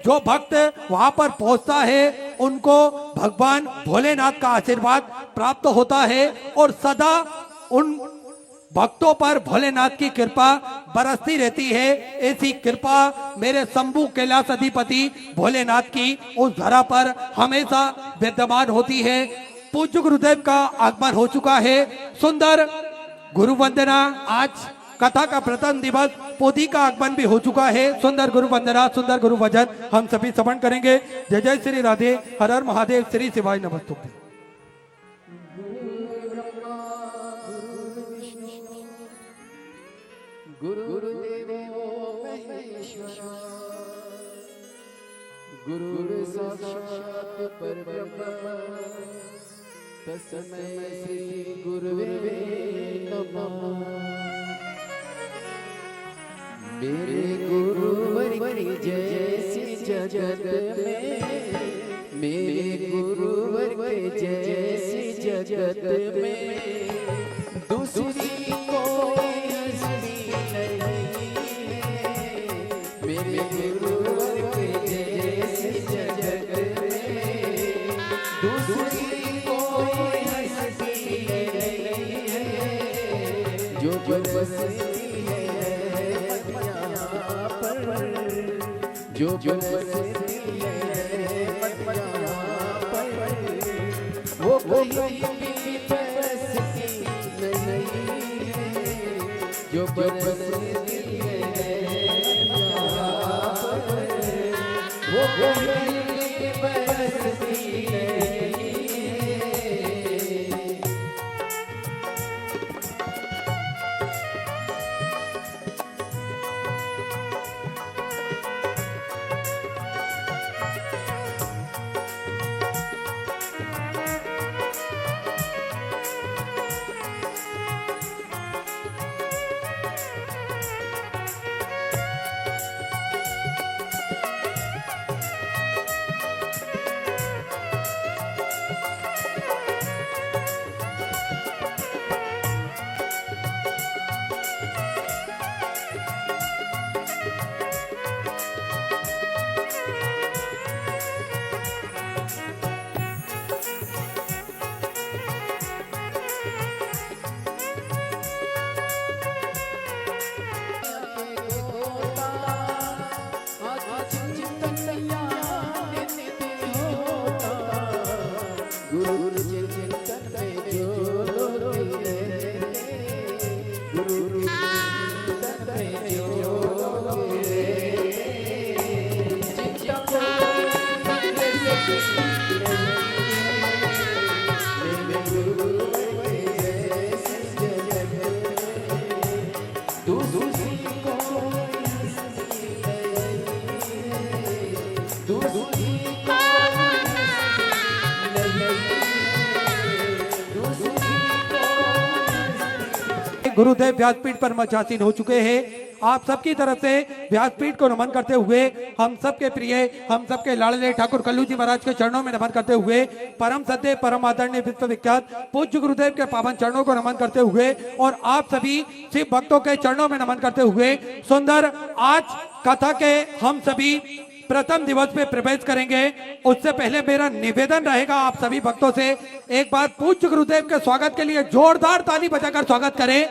जो भक्त वहां पर पहुंचता है उनको भगवान भोलेनाथ का आशीर्वाद प्राप्त होता है और सदा उन भक्तों पर भोलेनाथ की कृपा बरसती रहती है। ऐसी कृपा मेरे शंभू कैलाश अधिपति भोलेनाथ की उस धरा पर हमेशा विद्यमान होती है। पूज्य गुरुदेव का आगमन हो चुका है। सुंदर गुरु वंदना, आज कथा का प्रथम दिवस पोथी का आगमन भी हो चुका है। सुंदर गुरु वंदना, सुंदर गुरु वचन हम सभी श्रवण करेंगे। जय जय श्री राधे, हर हर महादेव, श्री शिवाय नमस्तुभ्यं। गुरुदेवो महेश्वरा, गुरुर् साक्षात् परब्रह्म, तस्मै श्री गुरुवे नमः। मेरे गुरुवर की जैसी जगत में, मेरे गुरुवर के जैसी जगत में दूसरी कोई हस्ती नहीं है। मेरे गुरुवर के जैसी जगत में दूसरी कोई हस्ती नहीं है। जो बसती है जो बसती है वो कहीं भी बसती नहीं है। जो बसती है वो कहीं भी बसती नहीं है। गुरुदेव व्यासपीठ पर मचासीन हो चुके हैं। आप सबकी तरफ से व्यासपीठ को नमन करते हुए हम सबके प्रिय, हम सबके लाडले ठाकुर कल्लू जी महाराज के चरणों में नमन करते हुए परम सत्य, परम आदरणीय, विश्व विख्यात पूज्य गुरुदेव के पावन चरणों को नमन करते हुए और आप सभी शिव भक्तों के चरणों में नमन करते हुए सुंदर आज कथा के हम सभी प्रथम दिवस पे प्रवेश करेंगे। उससे पहले मेरा निवेदन रहेगा आप सभी भक्तों से, एक बार पूज्य गुरुदेव के स्वागत के लिए जोरदार ताली बजाकर स्वागत करें।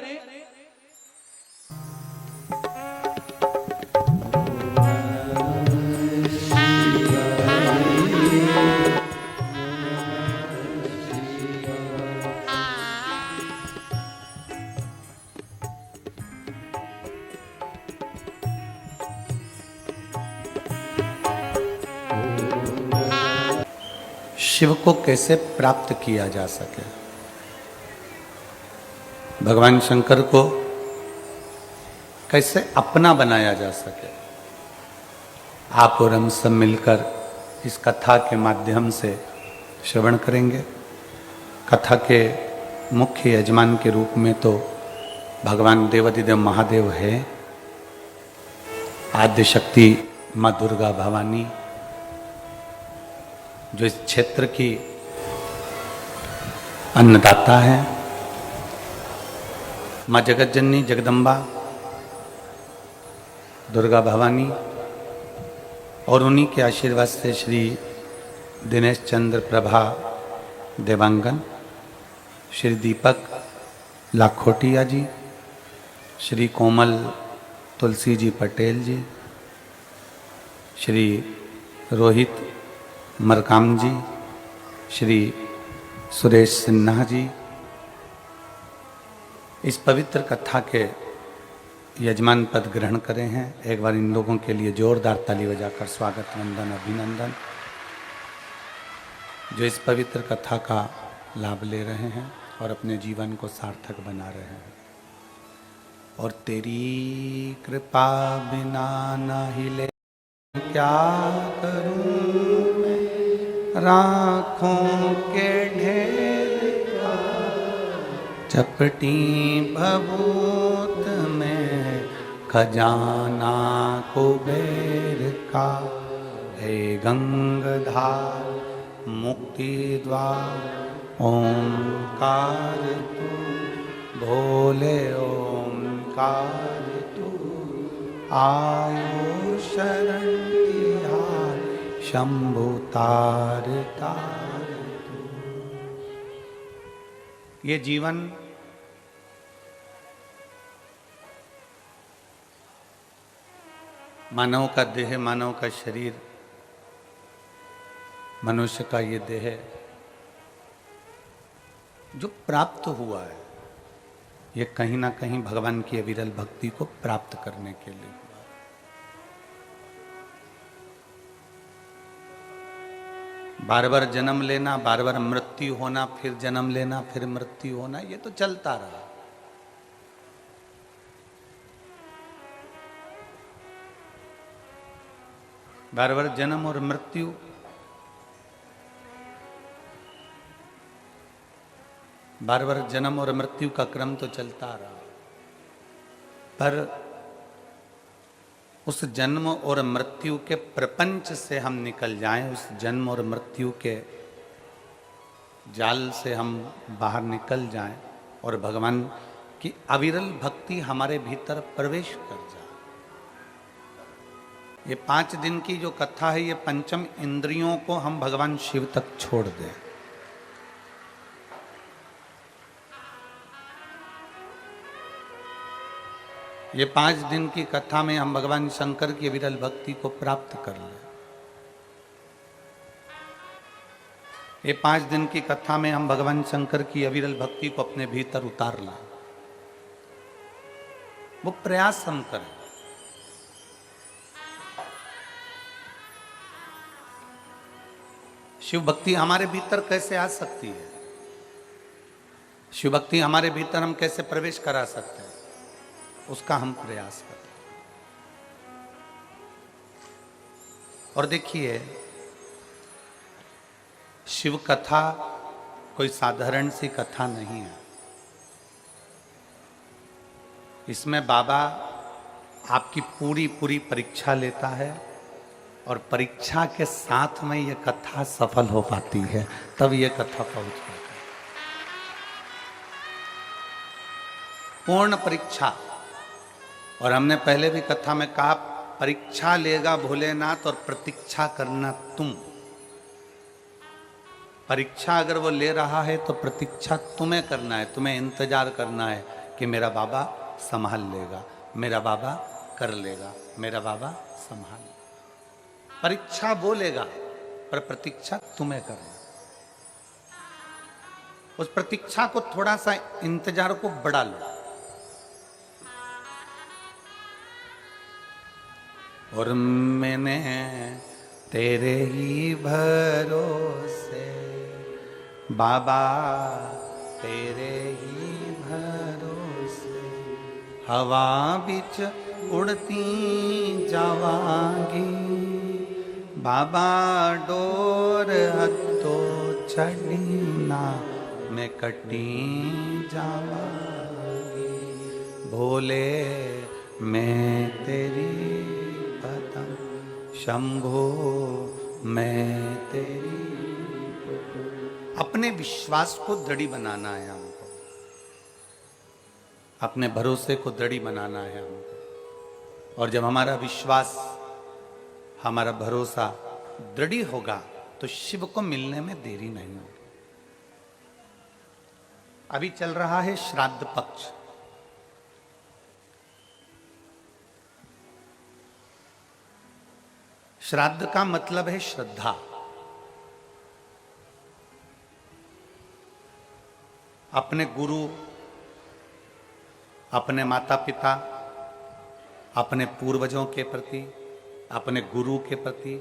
शिव को कैसे प्राप्त किया जा सके, भगवान शंकर को कैसे अपना बनाया जा सके, आप और हम सब मिलकर इस कथा के माध्यम से श्रवण करेंगे। कथा के मुख्य यजमान के रूप में तो भगवान देवाधिदेव महादेव है, आद्य शक्ति माँ दुर्गा भवानी जो इस क्षेत्र की अन्नदाता है, माँ जगत जननी जगदम्बा दुर्गा भवानी और उन्हीं के आशीर्वाद से श्री दिनेश चंद्र प्रभा देवांगन, श्री दीपक लाखोटिया जी, श्री कोमल तुलसी जी पटेल जी, श्री रोहित मरकाम जी, श्री सुरेश सिन्हा जी इस पवित्र कथा के यजमान पद ग्रहण करे हैं। एक बार इन लोगों के लिए जोरदार ताली बजाकर स्वागत, वंदन, अभिनंदन, जो इस पवित्र कथा का लाभ ले रहे हैं और अपने जीवन को सार्थक बना रहे हैं। और तेरी कृपा बिना न हिले क्या करूं मैं, राखों के ढेर चपटी भभूत में खजाना कुबेर का, हे गंगधार मुक्ति द्वार ओंकार तू, भोले ओंकार तू, आयो शरण तिहार, शंभु तार तार तू। ये जीवन मानव का देह, मानव का शरीर, मनुष्य का ये देह जो प्राप्त हुआ है, ये कहीं ना कहीं भगवान की अविरल भक्ति को प्राप्त करने के लिए हुआ। बार बार जन्म लेना, बार बार मृत्यु होना, फिर जन्म लेना, फिर मृत्यु होना, ये तो चलता रहा। बार बार जन्म और मृत्यु, बार बार जन्म और मृत्यु का क्रम तो चलता रहा, पर उस जन्म और मृत्यु के प्रपंच से हम निकल जाएं, उस जन्म और मृत्यु के जाल से हम बाहर निकल जाएं और भगवान की अविरल भक्ति हमारे भीतर प्रवेश कर जाए। ये 5 दिन की जो कथा है, ये पंचम इंद्रियों को हम भगवान शिव तक छोड़ दें। ये 5 दिन की कथा में हम भगवान शंकर की विरल भक्ति को प्राप्त कर लें। ये 5 दिन की कथा में हम भगवान शंकर की अविरल भक्ति को अपने भीतर उतार लें। वो प्रयास हम करें। शिव भक्ति हमारे भीतर कैसे आ सकती है? शिव भक्ति हमारे भीतर हम कैसे प्रवेश करा सकते हैं? उसका हम प्रयास करें। और देखिए, शिव कथा कोई साधारण सी कथा नहीं है। इसमें बाबा आपकी पूरी पूरी परीक्षा लेता है और परीक्षा के साथ में यह कथा सफल हो पाती है, तब यह कथा पहुंच पाती है। पूर्ण परीक्षा। और हमने पहले भी कथा में कहा, परीक्षा लेगा भोलेनाथ और प्रतीक्षा करना तुम। परीक्षा अगर वो ले रहा है तो प्रतीक्षा तुम्हें करना है, तुम्हें इंतजार करना है कि मेरा बाबा संभाल लेगा, मेरा बाबा कर लेगा, मेरा बाबा संभाल लेगा। परीक्षा वो लेगा पर प्रतीक्षा तुम्हें करना। उस प्रतीक्षा को, थोड़ा सा इंतजार को बढ़ा लो। और मैंने तेरे ही भरोसे बाबा, तेरे ही भरोसे हवा बिच उड़ती जावांगी, बाबा डोर हत्तो छड़ीना मैं कटी जावांगी, भोले मैं तेरी पतंग, शंभो मैं तेरी। अपने विश्वास को दृढ़ बनाना है हमको, अपने भरोसे को दृढ़ बनाना है हमको। और जब हमारा विश्वास हमारा भरोसा दृढ़ होगा तो शिव को मिलने में देरी नहीं होगी। अभी चल रहा है श्राद्ध पक्ष। श्राद्ध का मतलब है श्रद्धा। अपने गुरु, अपने माता पिता, अपने पूर्वजों के प्रति, अपने गुरु के प्रति,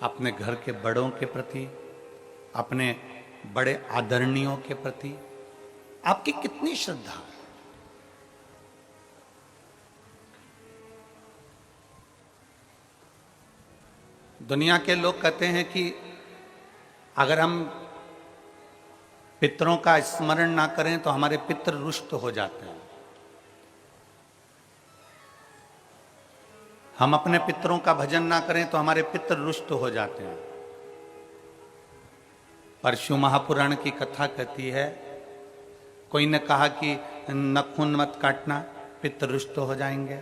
अपने घर के बड़ों के प्रति, अपने बड़े आदरणीयों के प्रति आपकी कितनी श्रद्धा है। दुनिया के लोग कहते हैं कि अगर हम पितरों का स्मरण ना करें तो हमारे पितर रुष्ट हो जाते हैं। हम अपने पितरों का भजन ना करें तो हमारे पितर रुष्ट हो जाते हैं। परशु महापुराण की कथा कहती है, कोई ने कहा कि नखून मत काटना, पितर रुष्ट हो जाएंगे।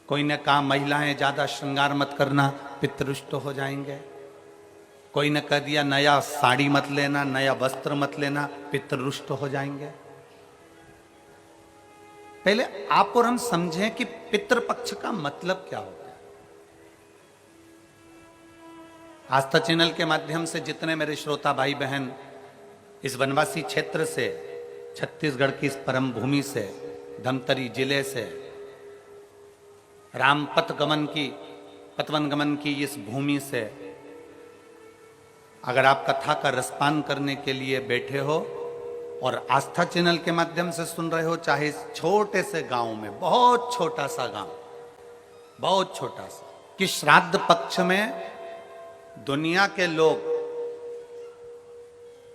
कोई ने कहा महिलाएं ज्यादा श्रृंगार मत करना, पितर रुष्ट हो जाएंगे। कोई ने कह दिया नया साड़ी मत लेना, नया वस्त्र मत लेना, पितर रुष्ट हो जाएंगे। पहले आप और हम समझें कि पितृपक्ष का मतलब क्या होता है। आस्था चैनल के माध्यम से जितने मेरे श्रोता भाई बहन इस वनवासी क्षेत्र से, छत्तीसगढ़ की इस परम भूमि से, धमतरी जिले से, राम पतवन गमन की इस भूमि से अगर आप कथा का रसपान करने के लिए बैठे हो और आस्था चैनल के माध्यम से सुन रहे हो, चाहे इस छोटे से गांव में, बहुत छोटा सा गांव, बहुत छोटा सा, कि श्राद्ध पक्ष में दुनिया के लोग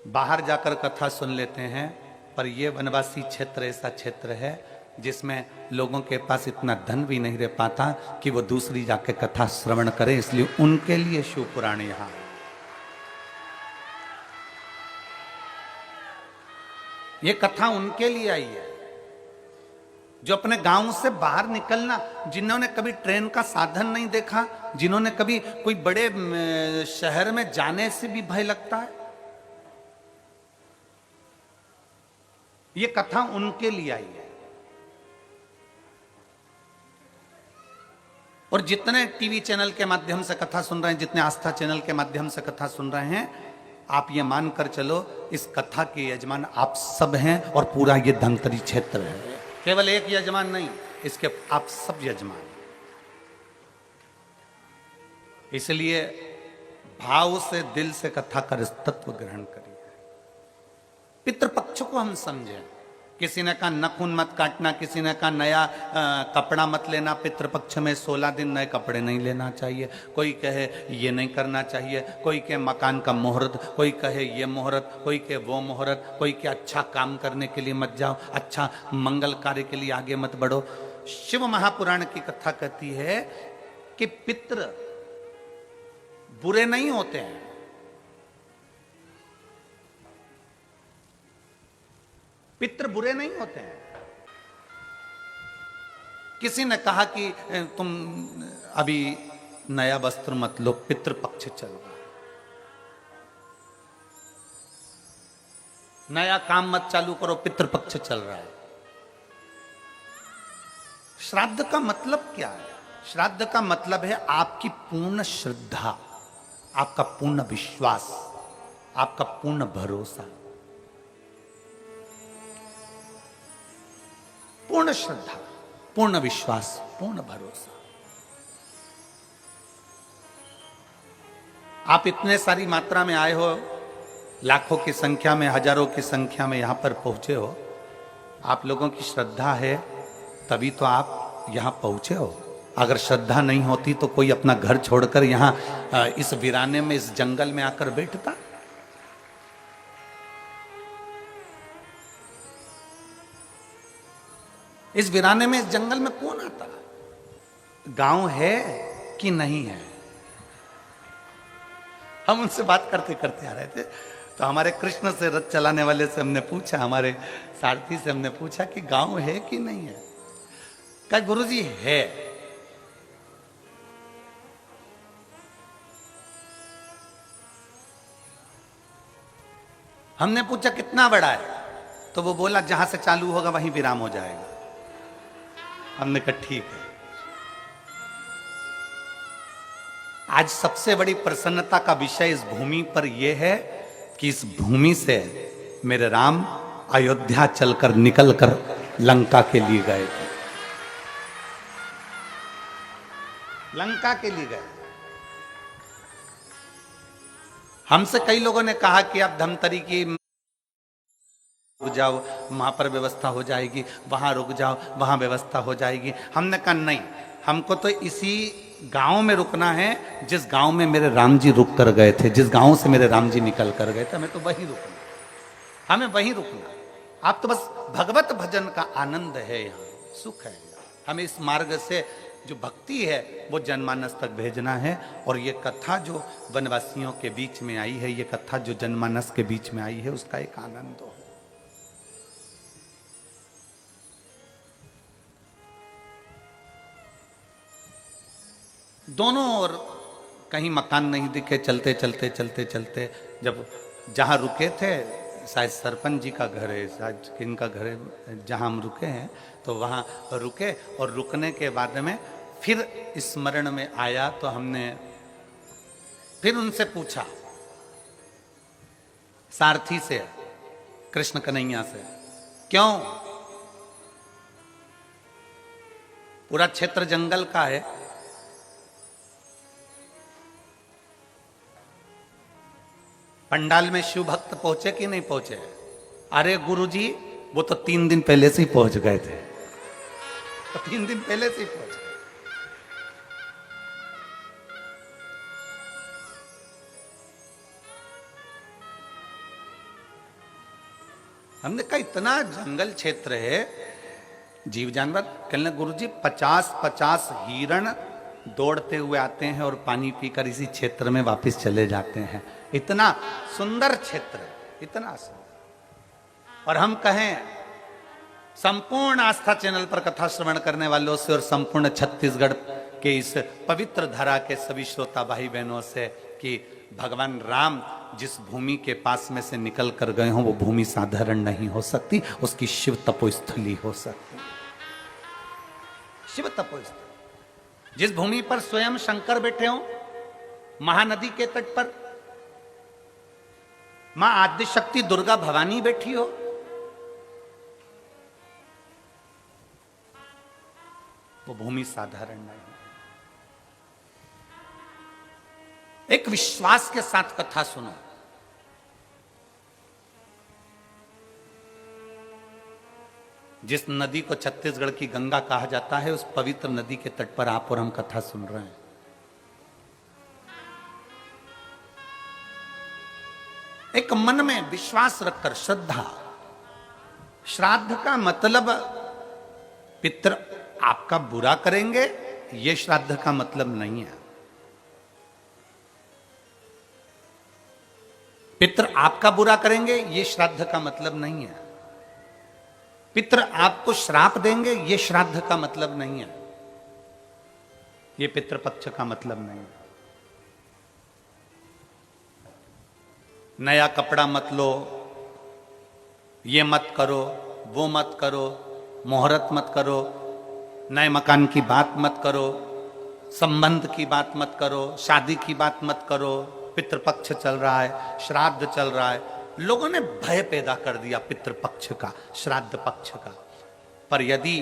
बाहर जाकर कथा सुन लेते हैं, पर यह वनवासी क्षेत्र ऐसा क्षेत्र है जिसमें लोगों के पास इतना धन भी नहीं रह पाता कि वो दूसरी जाके कथा श्रवण करें, इसलिए उनके लिए शिव पुराण यहां है। ये कथा उनके लिए आई है जो अपने गांव से बाहर निकलना, जिन्होंने कभी ट्रेन का साधन नहीं देखा, जिन्होंने कभी कोई बड़े शहर में जाने से भी भय लगता है, ये कथा उनके लिए आई है। और जितने टीवी चैनल के माध्यम से कथा सुन रहे हैं, जितने आस्था चैनल के माध्यम से कथा सुन रहे हैं, आप ये मानकर चलो इस कथा के यजमान आप सब हैं और पूरा ये धमतरी क्षेत्र है। केवल एक यजमान नहीं, इसके आप सब यजमान। इसलिए भाव से, दिल से कथा का तत्व ग्रहण करिए। पितृपक्ष को हम समझें। किसी ने कहा नखून मत काटना, किसी ने कहा नया कपड़ा मत लेना, पितृपक्ष में 16 दिन नए कपड़े नहीं लेना चाहिए। कोई कहे ये नहीं करना चाहिए, कोई कहे मकान का मुहूर्त, कोई कहे ये मुहूर्त, कोई कहे वो मुहूर्त, कोई कहे अच्छा काम करने के लिए मत जाओ, अच्छा मंगल कार्य के लिए आगे मत बढ़ो। शिव महापुराण की कथा कहती है कि पितृ बुरे नहीं होते हैं, पितृ बुरे नहीं होते हैं। किसी ने कहा कि तुम अभी नया वस्त्र मत लो, पितृपक्ष चल रहा है, नया काम मत चालू करो, पितृपक्ष चल रहा है। श्राद्ध का मतलब क्या है? श्राद्ध का मतलब है आपकी पूर्ण श्रद्धा, आपका पूर्ण विश्वास, आपका पूर्ण भरोसा। पूर्ण श्रद्धा, पूर्ण विश्वास, पूर्ण भरोसा। आप इतने सारी मात्रा में आए हो, लाखों की संख्या में, हजारों की संख्या में यहां पर पहुंचे हो। आप लोगों की श्रद्धा है तभी तो आप यहां पहुंचे हो। अगर श्रद्धा नहीं होती तो कोई अपना घर छोड़कर यहां इस वीराने में, इस जंगल में आकर बैठता? इस वीराने में, इस जंगल में कौन आता? गांव है कि नहीं है? हम उनसे बात करते करते आ रहे थे तो हमारे कृष्ण से, रथ चलाने वाले से हमने पूछा, हमारे सारथी से हमने पूछा कि गांव है कि नहीं है? कहा गुरुजी है। हमने पूछा कितना बड़ा है, तो वो बोला जहां से चालू होगा वहीं विराम हो जाएगा। हमने कहा ठीक है। आज सबसे बड़ी प्रसन्नता का विषय इस भूमि पर यह है कि इस भूमि से मेरे राम अयोध्या चलकर निकलकर लंका के लिए गए थे। लंका के लिए गए। हमसे कई लोगों ने कहा कि आप धमतरी की रुक जाओ, वहां पर व्यवस्था हो जाएगी, वहां रुक जाओ, वहां व्यवस्था हो जाएगी। हमने कहा नहीं, हमको तो इसी गांव में रुकना है जिस गांव में मेरे राम जी रुक कर गए थे, जिस गांव से मेरे राम जी निकल कर गए थे, हमें तो वहीं रुकना, हमें वहीं रुकना। आप तो बस भगवत भजन का आनंद है, यहाँ सुख है। हमें इस मार्ग से जो भक्ति है वो जनमानस तक भेजना है। और ये कथा जो वनवासियों के बीच में आई है, ये कथा जो जनमानस के बीच में आई है, उसका एक आनंद हो। दोनों ओर कहीं मकान नहीं दिखे। चलते चलते चलते चलते जब जहाँ रुके थे, शायद सरपंच जी का घर है, शायद किनका घर है, जहाँ हम रुके हैं, तो वहाँ रुके। और रुकने के बाद में फिर स्मरण में आया तो हमने फिर उनसे पूछा, सारथी से, कृष्ण कन्हैया से, क्यों पूरा क्षेत्र जंगल का है, पंडाल में शिव भक्त पहुंचे कि नहीं पहुंचे? अरे गुरुजी, वो तो 3 दिन पहले से ही पहुंच गए थे, तो 3 दिन पहले से ही पहुंच गए। हमने कहा इतना जंगल क्षेत्र है, जीव जानवर। कहने गुरुजी 50-50 हिरण दौड़ते हुए आते हैं और पानी पीकर इसी क्षेत्र में वापस चले जाते हैं। इतना सुंदर क्षेत्र है, इतना सुंदर। और हम कहें संपूर्ण आस्था चैनल पर कथा श्रवण करने वालों से और संपूर्ण छत्तीसगढ़ के इस पवित्र धरा के सभी श्रोता भाई बहनों से कि भगवान राम जिस भूमि के पास में से निकल कर गए हों, वो भूमि साधारण नहीं हो सकती, उसकी शिव तपोस्थली हो सकती। शिव तपोस्थली जिस भूमि पर स्वयं शंकर बैठे हों, महानदी के तट पर मां आदिशक्ति दुर्गा भवानी बैठी हो, वो भूमि साधारण नहीं। एक विश्वास के साथ कथा सुनो। जिस नदी को छत्तीसगढ़ की गंगा कहा जाता है, उस पवित्र नदी के तट पर आप और हम कथा सुन रहे हैं। एक मन में विश्वास रखकर, श्रद्धा। श्राद्ध का मतलब पितर आपका बुरा करेंगे, यह श्राद्ध का मतलब नहीं है। पितर आपका बुरा करेंगे, यह श्राद्ध का मतलब नहीं है। पितर आपको श्राप देंगे, यह श्राद्ध का मतलब नहीं है। यह पितृपक्ष का मतलब नहीं है। नया कपड़ा मत लो, ये मत करो, वो मत करो, मुहूर्त मत करो, नए मकान की बात मत करो, संबंध की बात मत करो, शादी की बात मत करो। पितृपक्ष चल रहा है, श्राद्ध चल रहा है। लोगों ने भय पैदा कर दिया पितृपक्ष का, श्राद्ध पक्ष का। पर यदि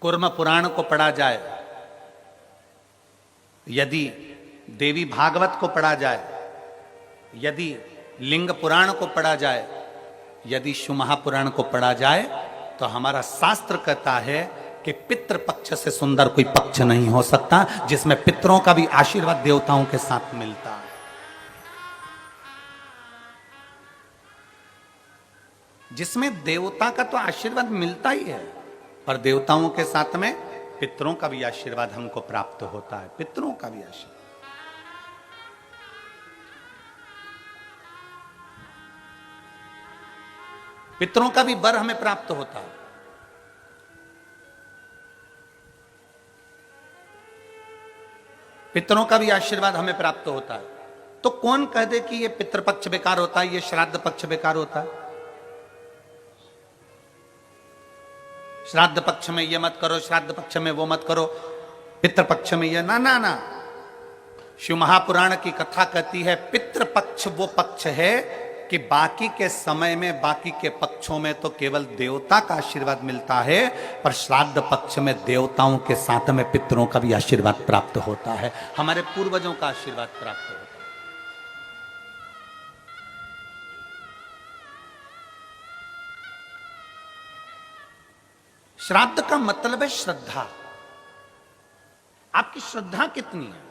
कुर्म पुराण को पढ़ा जाए, यदि देवी भागवत को पढ़ा जाए, यदि लिंग पुराण को पढ़ा जाए, यदि शिव महापुराण को पढ़ा जाए, तो हमारा शास्त्र कहता है कि पितृ पक्ष से सुंदर कोई पक्ष नहीं हो सकता, जिसमें पितरों का भी आशीर्वाद देवताओं के साथ मिलता है। जिसमें देवता का तो आशीर्वाद मिलता ही है, पर देवताओं के साथ में पितरों का भी आशीर्वाद हमको प्राप्त होता है। पितरों का भी आशीर्वाद। पितरों का भी वर हमें प्राप्त होता है। पितरों का भी आशीर्वाद हमें प्राप्त होता है। तो कौन कह दे कि ये पितृपक्ष बेकार होता है, ये श्राद्ध पक्ष बेकार होता है? श्राद्ध पक्ष में ये मत करो, श्राद्ध पक्ष में वो मत करो, पितृपक्ष में ये ना ना ना। शिव महापुराण की कथा कहती है पितृपक्ष वो पक्ष है कि बाकी के समय में, बाकी के पक्षों में तो केवल देवता का आशीर्वाद मिलता है, पर श्राद्ध पक्ष में देवताओं के साथ में पितरों का भी आशीर्वाद प्राप्त होता है, हमारे पूर्वजों का आशीर्वाद प्राप्त होता है। श्राद्ध का मतलब है श्रद्धा। आपकी श्रद्धा कितनी है?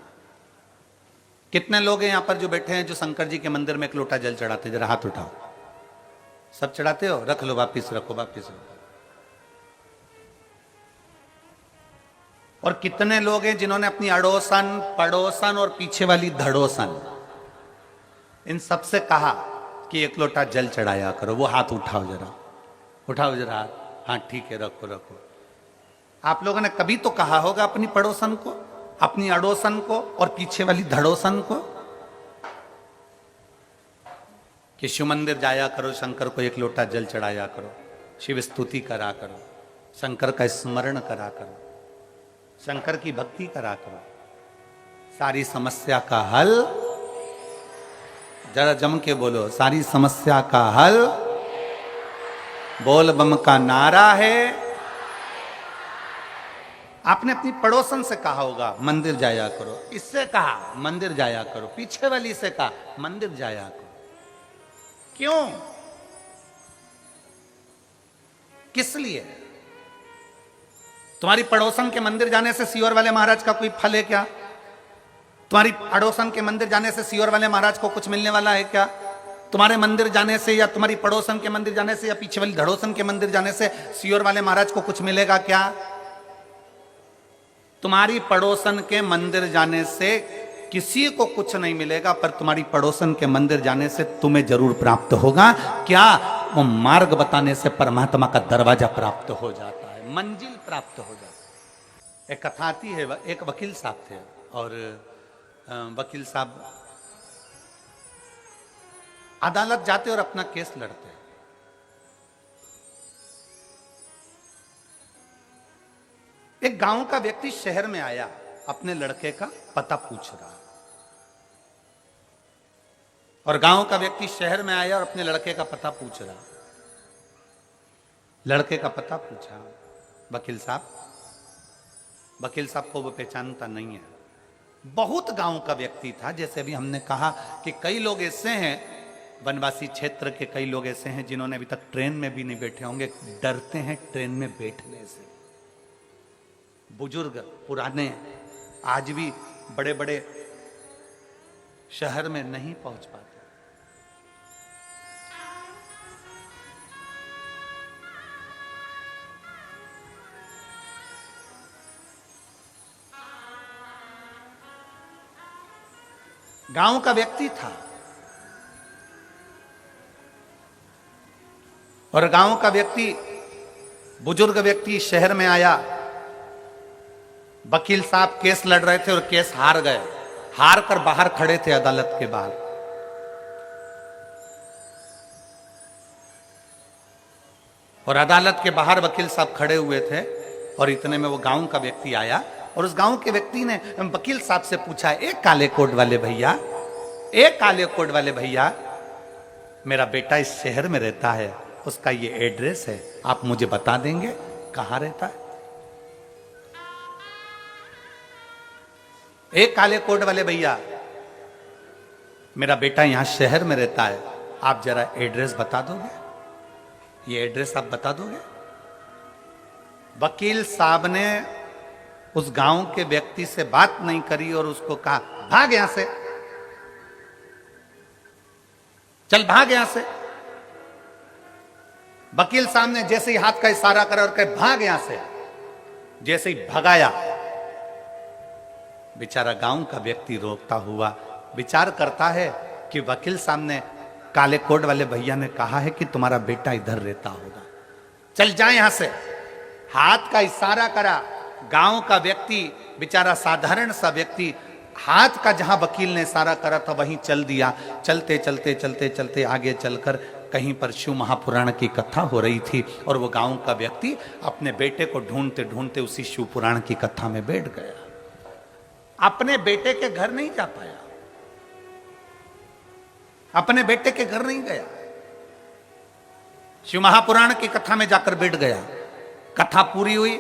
कितने लोग हैं यहां पर जो बैठे हैं जो शंकर जी के मंदिर में एक लोटा जल चढ़ाते? जरा हाथ उठाओ। सब चढ़ाते हो? रख लो, वापिस रखो, वापिस रखो। और कितने लोग हैं जिन्होंने अपनी अड़ोसन, पड़ोसन और पीछे वाली धड़ोसन, इन सबसे कहा कि एक लोटा जल चढ़ाया करो? वो हाथ उठाओ जरा, उठाओ जरा हाथ। हाँ ठीक है, रखो रखो। आप लोगों ने कभी तो कहा होगा अपनी पड़ोसन को, अपनी अड़ोसन को और पीछे वाली धड़ोसन को कि शिव मंदिर जाया करो, शंकर को एक लोटा जल चढ़ाया करो, शिव स्तुति करा करो, शंकर का स्मरण करा करो, शंकर की भक्ति करा करो, सारी समस्या का हल। जरा जम के बोलो, सारी समस्या का हल बोल बम का नारा है। आपने अपनी पड़ोसन से कहा होगा मंदिर जाया करो, इससे कहा मंदिर जाया करो, पीछे वाली से कहा मंदिर जाया करो। क्यों? किस लिए? तुम्हारी पड़ोसन के मंदिर जाने से सीहोर वाले महाराज का कोई फल है क्या? तुम्हारी पड़ोसन के मंदिर जाने से सीहोर वाले महाराज को कुछ मिलने वाला है क्या? तुम्हारे मंदिर जाने से या तुम्हारी पड़ोसन के मंदिर जाने से या पीछे वाली धड़ोसन के मंदिर जाने से सीहोर वाले महाराज को कुछ मिलेगा क्या? तुम्हारी पड़ोसन के मंदिर जाने से किसी को कुछ नहीं मिलेगा, पर तुम्हारी पड़ोसन के मंदिर जाने से तुम्हें जरूर प्राप्त होगा। क्या? वो मार्ग बताने से परमात्मा का दरवाजा प्राप्त हो जाता है, मंजिल प्राप्त हो जाती है। एक कथा आती है, एक वकील साहब थे और वकील साहब अदालत जाते और अपना केस लड़ते। एक गांव का व्यक्ति शहर में आया, अपने लड़के का पता पूछ रहा। और गांव का व्यक्ति शहर में आया और अपने लड़के का पता पूछ रहा। लड़के का पता पूछा, वकील साहब को वो पहचानता नहीं है। बहुत गांव का व्यक्ति था, जैसे अभी हमने कहा कि कई लोग ऐसे हैं, वनवासी क्षेत्र के कई लोग ऐसे हैं जिन्होंने अभी तक ट्रेन में भी नहीं बैठे होंगे, डरते हैं ट्रेन में बैठने से। बुजुर्ग पुराने आज भी बड़े बड़े शहर में नहीं पहुंच पाते। गांव का व्यक्ति था और गांव का व्यक्ति, बुजुर्ग व्यक्ति शहर में आया। वकील साहब केस लड़ रहे थे और केस हार गए। हार कर बाहर खड़े थे अदालत के बाहर। और अदालत के बाहर वकील साहब खड़े हुए थे और इतने में वो गांव का व्यक्ति आया और उस गांव के व्यक्ति ने वकील साहब से पूछा, एक काले कोट वाले भैया, मेरा बेटा इस शहर में रहता है, उसका ये एड्रेस है, आप मुझे बता देंगे कहां रहता है? एक काले कोट वाले भैया, मेरा बेटा यहां शहर में रहता है, आप जरा एड्रेस बता दोगे? ये एड्रेस आप बता दोगे? वकील साहब ने उस गांव के व्यक्ति से बात नहीं करी और उसको कहा, भाग यहां से, चल भाग यहां से। वकील साहब ने जैसे ही हाथ का इशारा करा और कहे भाग यहां से, जैसे ही भगाया, बेचारा गांव का व्यक्ति रोकता हुआ विचार करता है कि वकील साहब ने, काले कोट वाले भैया ने कहा है कि तुम्हारा बेटा इधर रहता होगा, चल जाए यहां से। हाथ का इशारा करा। गांव का व्यक्ति, बेचारा साधारण सा व्यक्ति, हाथ का जहां वकील ने इशारा करा था वहीं चल दिया। चलते चलते चलते चलते आगे चलकर कहीं पर शिव महापुराण की कथा हो रही थी और वो गांव का व्यक्ति अपने बेटे को ढूंढते ढूंढते उसी शिव पुराण की कथा में बैठ गया। अपने बेटे के घर नहीं जा पाया, अपने बेटे के घर नहीं गया, शिव महापुराण की कथा में जाकर बैठ गया। कथा पूरी हुई,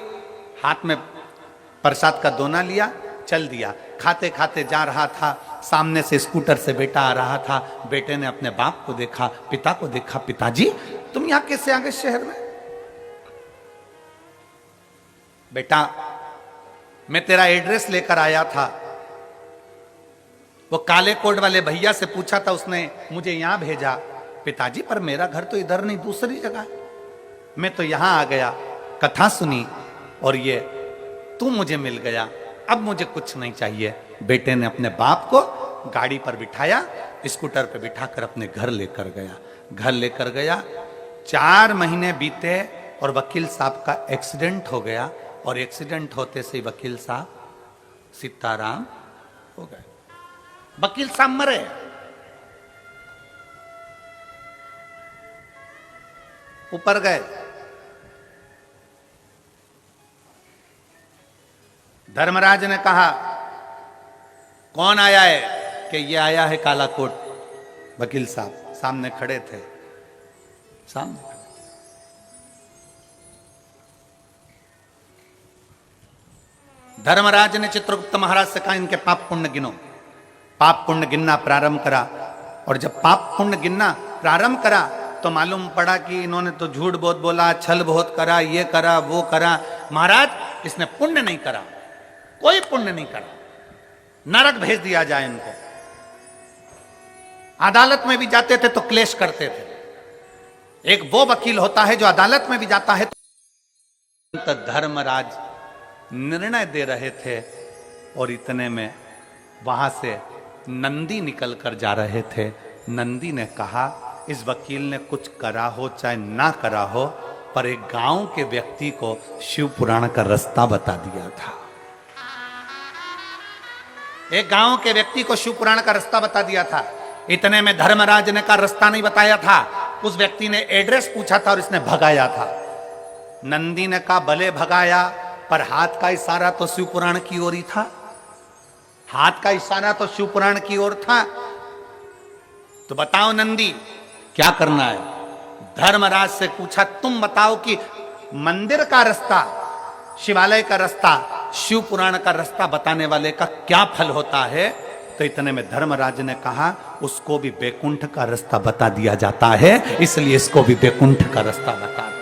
हाथ में प्रसाद का दोना लिया, चल दिया। खाते खाते जा रहा था, सामने से स्कूटर से बेटा आ रहा था। बेटे ने अपने बाप को देखा, पिता को देखा, पिताजी तुम यहां कैसे आ गए शहर में? बेटा मैं तेरा एड्रेस लेकर आया था, वो काले कोट वाले भैया से पूछा था, उसने मुझे यहां भेजा। पिताजी पर मेरा घर तो इधर नहीं, दूसरी जगह है। मैं तो यहां आ गया, कथा सुनी और ये तू मुझे मिल गया, अब मुझे कुछ नहीं चाहिए। बेटे ने अपने बाप को गाड़ी पर बिठाया, स्कूटर पर बिठाकर अपने घर लेकर गया। घर लेकर गया, 4 महीने बीते और वकील साहब का एक्सीडेंट हो गया और एक्सीडेंट होते से वकील साहब सीताराम हो गए। वकील साहब मरे। ऊपर गए, धर्मराज ने कहा कौन आया है? कि ये आया है काला कोट। वकील साहब सामने खड़े थे, सामने खड़े। धर्मराज ने चित्रगुप्त महाराज से कहा इनके पाप पुण्य गिनो। पाप पुण्य गिनना प्रारंभ करा और जब पाप पुण्य गिनना प्रारंभ करा तो मालूम पड़ा कि इन्होंने तो झूठ बहुत बोला, छल बहुत करा, ये करा वो करा। महाराज इसने पुण्य नहीं करा, कोई पुण्य नहीं करा, नरक भेज दिया जाए इनको। अदालत में भी जाते थे तो क्लेश करते थे। एक वो वकील होता है जो अदालत में भी जाता है तो धर्मराज निर्णय दे रहे थे और इतने में वहां से नंदी निकल कर जा रहे थे। नंदी ने कहा इस वकील ने कुछ करा हो चाहे ना करा हो, पर एक गांव के व्यक्ति को शिव पुराण का रास्ता बता दिया था। एक गांव के व्यक्ति को शिव पुराण का रास्ता बता दिया था। इतने में धर्मराज ने का रास्ता नहीं बताया था, उस व्यक्ति ने एड्रेस पूछा था और इसने भगाया था। नंदी ने कहा भले भगाया, पर हाथ का इशारा तो शिव पुराण की ओर ही था। हाथ का इशारा तो शिव पुराण की ओर था। तो बताओ नंदी क्या करना है? धर्मराज से पूछा तुम बताओ कि मंदिर का रास्ता, शिवालय का रास्ता, शिव पुराण का रास्ता बताने वाले का क्या फल होता है? तो इतने में धर्मराज ने कहा उसको भी बैकुंठ का रास्ता बता दिया जाता है, इसलिए इसको भी बैकुंठ का रास्ता बता दो,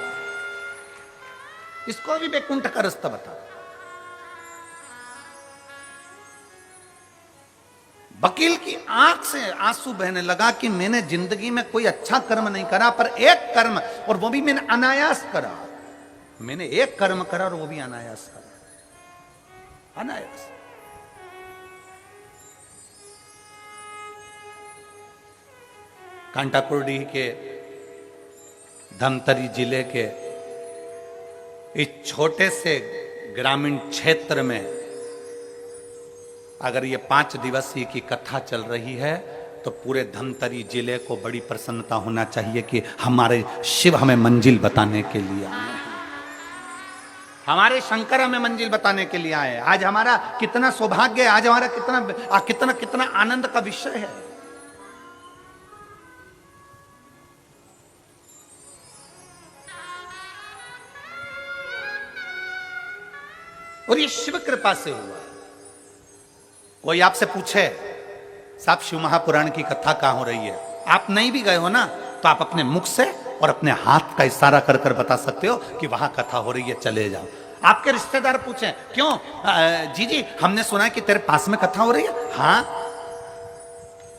इसको भी बैकुंठ का रास्ता बता दो। वकील की आंख से आंसू बहने लगा कि मैंने जिंदगी में कोई अच्छा कर्म नहीं करा, पर एक कर्म, और वो भी मैंने अनायास करा। मैंने एक कर्म करा और वो भी अनायास करा, अनायास। कांटाकुर्डी के धमतरी जिले के इस छोटे से ग्रामीण क्षेत्र में अगर ये 5 दिवसीय की कथा चल रही है तो पूरे धमतरी जिले को बड़ी प्रसन्नता होना चाहिए कि हमारे शिव हमें मंजिल बताने के लिए आए हैं, हमारे शंकर हमें मंजिल बताने के लिए आए हैं। आज हमारा कितना सौभाग्य है, आज हमारा कितना कितना कितना आनंद का विषय है। और ये शिव कृपा से हुआ। कोई आपसे पूछे साहब शिव महापुराण की कथा कहां हो रही है, आप नहीं भी गए हो ना, तो आप अपने मुख से और अपने हाथ का इशारा कर कर बता सकते हो कि वहां कथा हो रही है, चले जाओ। आपके रिश्तेदार पूछे क्यों जी हमने सुना है कि तेरे पास में कथा हो रही है, हाँ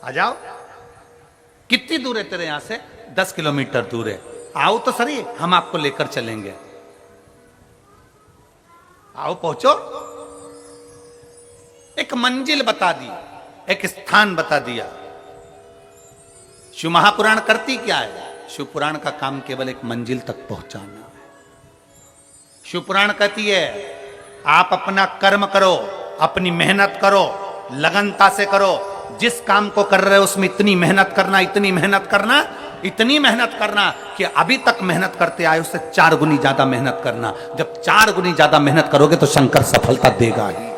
आ जाओ। कितनी दूर है तेरे यहां से? 10 किलोमीटर दूर है, आओ तो सही, हम आपको लेकर चलेंगे, आओ पहुंचो। एक मंजिल बता दी, एक स्थान बता दिया। शिव महापुराण करती क्या है? शिव पुराण का काम केवल एक मंजिल तक पहुंचाना है। शिव पुराण कहती है आप अपना कर्म करो, अपनी मेहनत करो, लगनता से करो। जिस काम को कर रहे हो उसमें इतनी मेहनत करना, इतनी मेहनत करना, इतनी मेहनत करना कि अभी तक मेहनत करते आए उससे 4 गुनी ज्यादा मेहनत करना। जब 4 गुनी ज्यादा मेहनत करोगे तो शंकर सफलता देगा ही।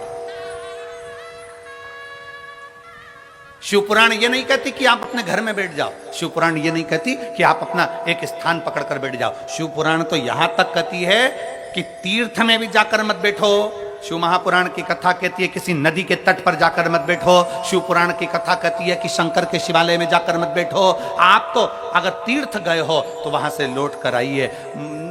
शिवपुराण ये नहीं कहती कि आप अपने घर में बैठ जाओ। शिवपुराण ये नहीं कहती कि आप अपना एक स्थान पकड़कर बैठ जाओ। शिवपुराण तो यहां तक कहती है कि तीर्थ में भी जाकर मत बैठो। शिव महापुराण की कथा कहती है किसी नदी के तट पर जाकर मत बैठो। शिव पुराण की कथा कहती है कि शंकर के शिवालय में जाकर मत बैठो। आप तो अगर तीर्थ गए हो तो वहां से लौट कर आइए,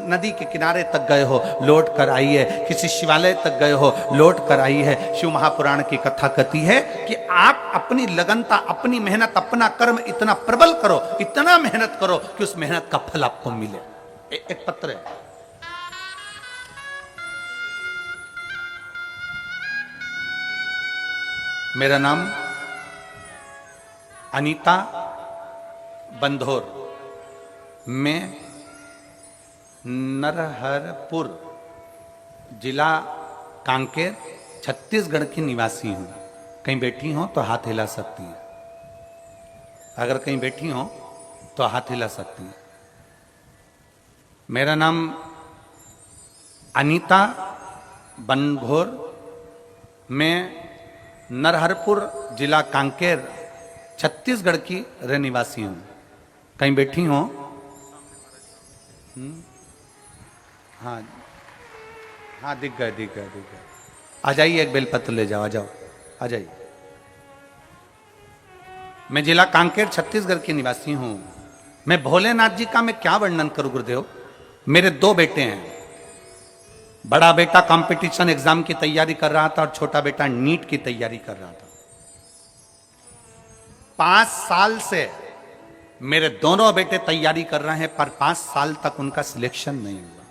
नदी के किनारे तक गए हो लौट कर आइए, किसी शिवालय तक गए हो लौट कर आइए। शिव महापुराण की कथा कहती है कि आप अपनी लगनता, अपनी मेहनत, अपना कर्म इतना प्रबल करो, इतना मेहनत करो कि उस मेहनत का फल आपको मिले। एक पत्र है, मेरा नाम अनीता बंधोर, मैं नरहरपुर जिला कांकेर छत्तीसगढ़ की निवासी हूँ। कहीं बैठी हो तो हाथ हिला सकती हैं, अगर कहीं बैठी हो तो हाथ हिला सकती हैं। मेरा नाम अनीता बंधोर, मैं नरहरपुर जिला कांकेर छत्तीसगढ़ की रहनिवासी हूँ। कहीं बैठी हो? हाँ हाँ, दिख गए। आ जाइए, एक बेलपत्र ले जाओ, आ जाओ, आ जाइए। मैं जिला कांकेर छत्तीसगढ़ की निवासी हूँ। मैं भोलेनाथ जी का मैं क्या वर्णन करूँ गुरुदेव। मेरे 2 बेटे हैं। बड़ा बेटा कंपटीशन एग्जाम की तैयारी कर रहा था और छोटा बेटा नीट की तैयारी कर रहा था। 5 साल से मेरे दोनों बेटे तैयारी कर रहे हैं, पर 5 साल तक उनका सिलेक्शन नहीं हुआ।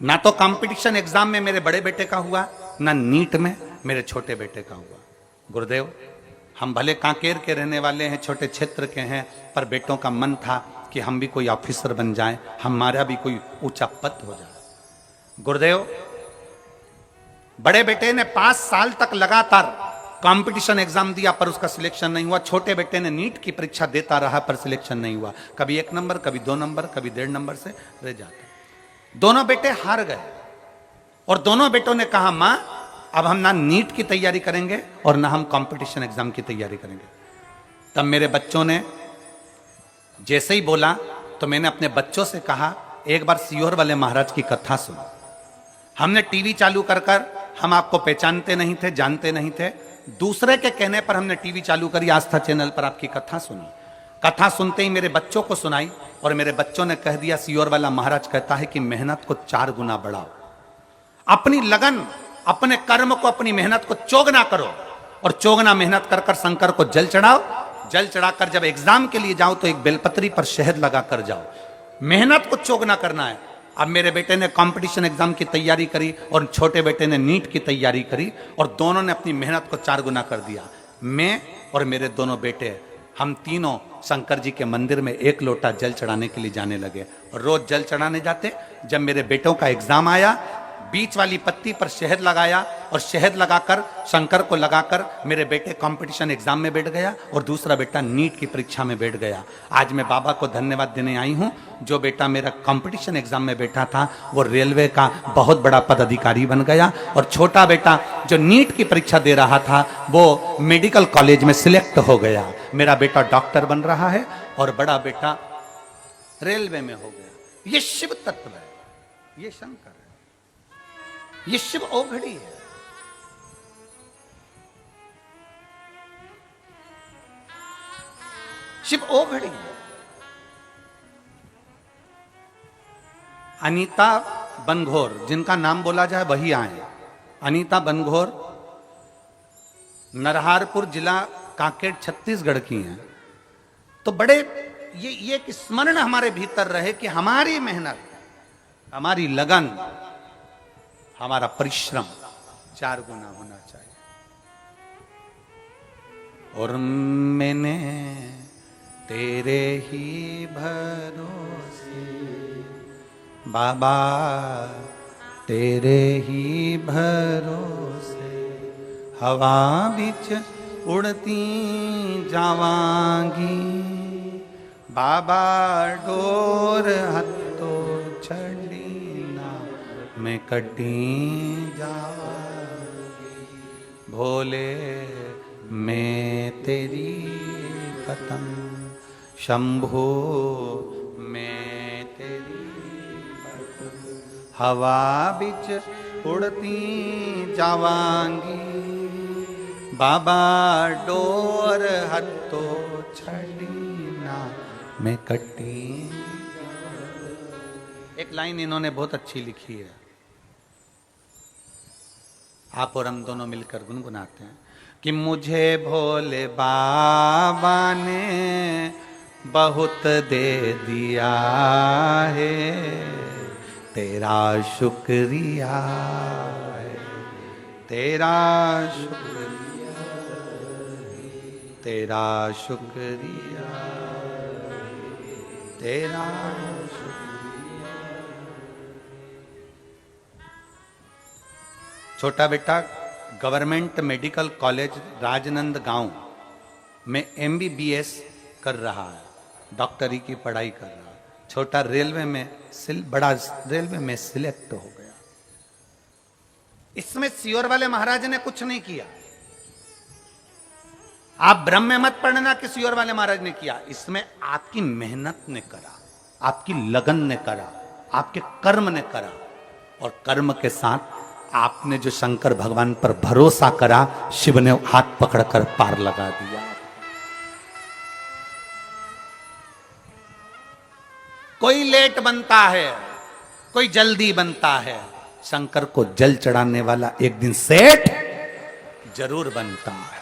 ना तो कंपटीशन एग्जाम में मेरे बड़े बेटे का हुआ, ना नीट में मेरे छोटे बेटे का हुआ। गुरुदेव, हम भले कांकेर के रहने वाले हैं, छोटे क्षेत्र के हैं, पर बेटों का मन था कि हम भी कोई ऑफिसर बन जाएं, हमारा भी कोई ऊंचा पद हो जाए। गुरुदेव, बड़े बेटे ने 5 साल तक लगातार कंपटीशन एग्जाम दिया पर उसका सिलेक्शन नहीं हुआ। छोटे बेटे ने नीट की परीक्षा देता रहा पर सिलेक्शन नहीं हुआ। कभी 1 नंबर, कभी 2 नंबर, कभी 1.5 नंबर से रह जाते। दोनों बेटे हार गए और दोनों बेटों ने कहा, मां अब हम ना नीट की तैयारी करेंगे और ना हम कंपटीशन एग्जाम की तैयारी करेंगे। तब मेरे बच्चों ने जैसे ही बोला तो मैंने अपने बच्चों से कहा, एक बार सियोर वाले महाराज की कथा सुनो। हमने टीवी चालू कर हम आपको पहचानते नहीं थे, जानते नहीं थे। दूसरे के कहने पर हमने टीवी चालू करी, आस्था चैनल पर आपकी कथा सुनी। कथा सुनते ही मेरे बच्चों को सुनाई और मेरे बच्चों ने कह दिया, सियोर वाला महाराज कहता है कि मेहनत को 4 गुना बढ़ाओ, अपनी लगन, अपने कर्म को, अपनी मेहनत को चौगुना करो और चौगुना मेहनत कर कर शंकर को जल चढ़ाओ। जल चढ़ाकर जब एग्जाम के लिए जाओ तो एक बेलपत्री पर शहद लगा कर जाओ। मेहनत को चौगुना करना है। अब मेरे बेटे ने कंपटीशन एग्जाम की तैयारी करी और छोटे बेटे ने नीट की तैयारी करी और दोनों ने अपनी मेहनत को 4 गुना कर दिया। मैं और मेरे दोनों बेटे, हम तीनों शंकर जी के मंदिर में 1 लोटा जल चढ़ाने के लिए जाने लगे और रोज जल चढ़ाने जाते। जब मेरे बेटों का एग्जाम आया, बीच वाली पत्ती पर शहद लगाया और शहद लगाकर शंकर को लगाकर मेरे बेटे कंपटीशन एग्जाम में बैठ गया और दूसरा बेटा नीट की परीक्षा में बैठ गया। आज मैं बाबा को धन्यवाद देने आई हूं। जो बेटा मेरा कंपटीशन एग्जाम में बैठा था वो रेलवे का बहुत बड़ा पदाधिकारी बन गया और छोटा बेटा जो नीट की परीक्षा दे रहा था वो मेडिकल कॉलेज में सिलेक्ट हो गया। मेरा बेटा डॉक्टर बन रहा है और बड़ा बेटा रेलवे में हो गया। ये शिव तत्व है, ये शंकर है, ये शिव ओघड़ी है। शिव ओघड़ी है। अनीता बनघोर, जिनका नाम बोला जाए वही आए। अनीता बनघोर नरहारपुर जिला कांकेर छत्तीसगढ़ की हैं। तो बड़े ये एक स्मरण हमारे भीतर रहे कि हमारी मेहनत, हमारी लगन, हमारा परिश्रम 4 गुना होना चाहिए। और मैंने तेरे ही भरोसे बाबा, तेरे ही भरोसे हवा बिच उड़ती जावांगी, बाबा डोर हत्तो छड़ी ना मैं कटी जावांगी, भोले मैं तेरी पतंग, शंभो मैं तेरी पतंग, हवा बिच उड़ती जावांगी, बाबा डोर हत्तो छड़ी ना मैं कटी। एक लाइन इन्होंने बहुत अच्छी लिखी है, आप और हम दोनों मिलकर गुनगुनाते हैं कि मुझे भोले बाबा ने बहुत दे दिया है, तेरा शुक्रिया है, तेरा शुक्रिया, तेरा शुक्रिया, तेरा शुक्रिया। छोटा बेटा गवर्नमेंट मेडिकल कॉलेज राजनंद गांव में MBBS कर रहा है, डॉक्टरी की पढ़ाई कर रहा है। छोटा रेलवे में बड़ा रेलवे में सिलेक्ट हो गया। इसमें सियोर वाले महाराज ने कुछ नहीं किया। आप ब्रह्म में मत पढ़ना कि सियोर वाले महाराज ने किया, इसमें आपकी मेहनत ने करा, आपकी लगन ने करा, आपके कर्म ने करा, और कर्म के साथ आपने जो शंकर भगवान पर भरोसा करा, शिव ने हाथ पकड़कर पार लगा दिया। कोई लेट बनता है, कोई जल्दी बनता है, शंकर को जल चढ़ाने वाला एक दिन सेठ जरूर बनता है।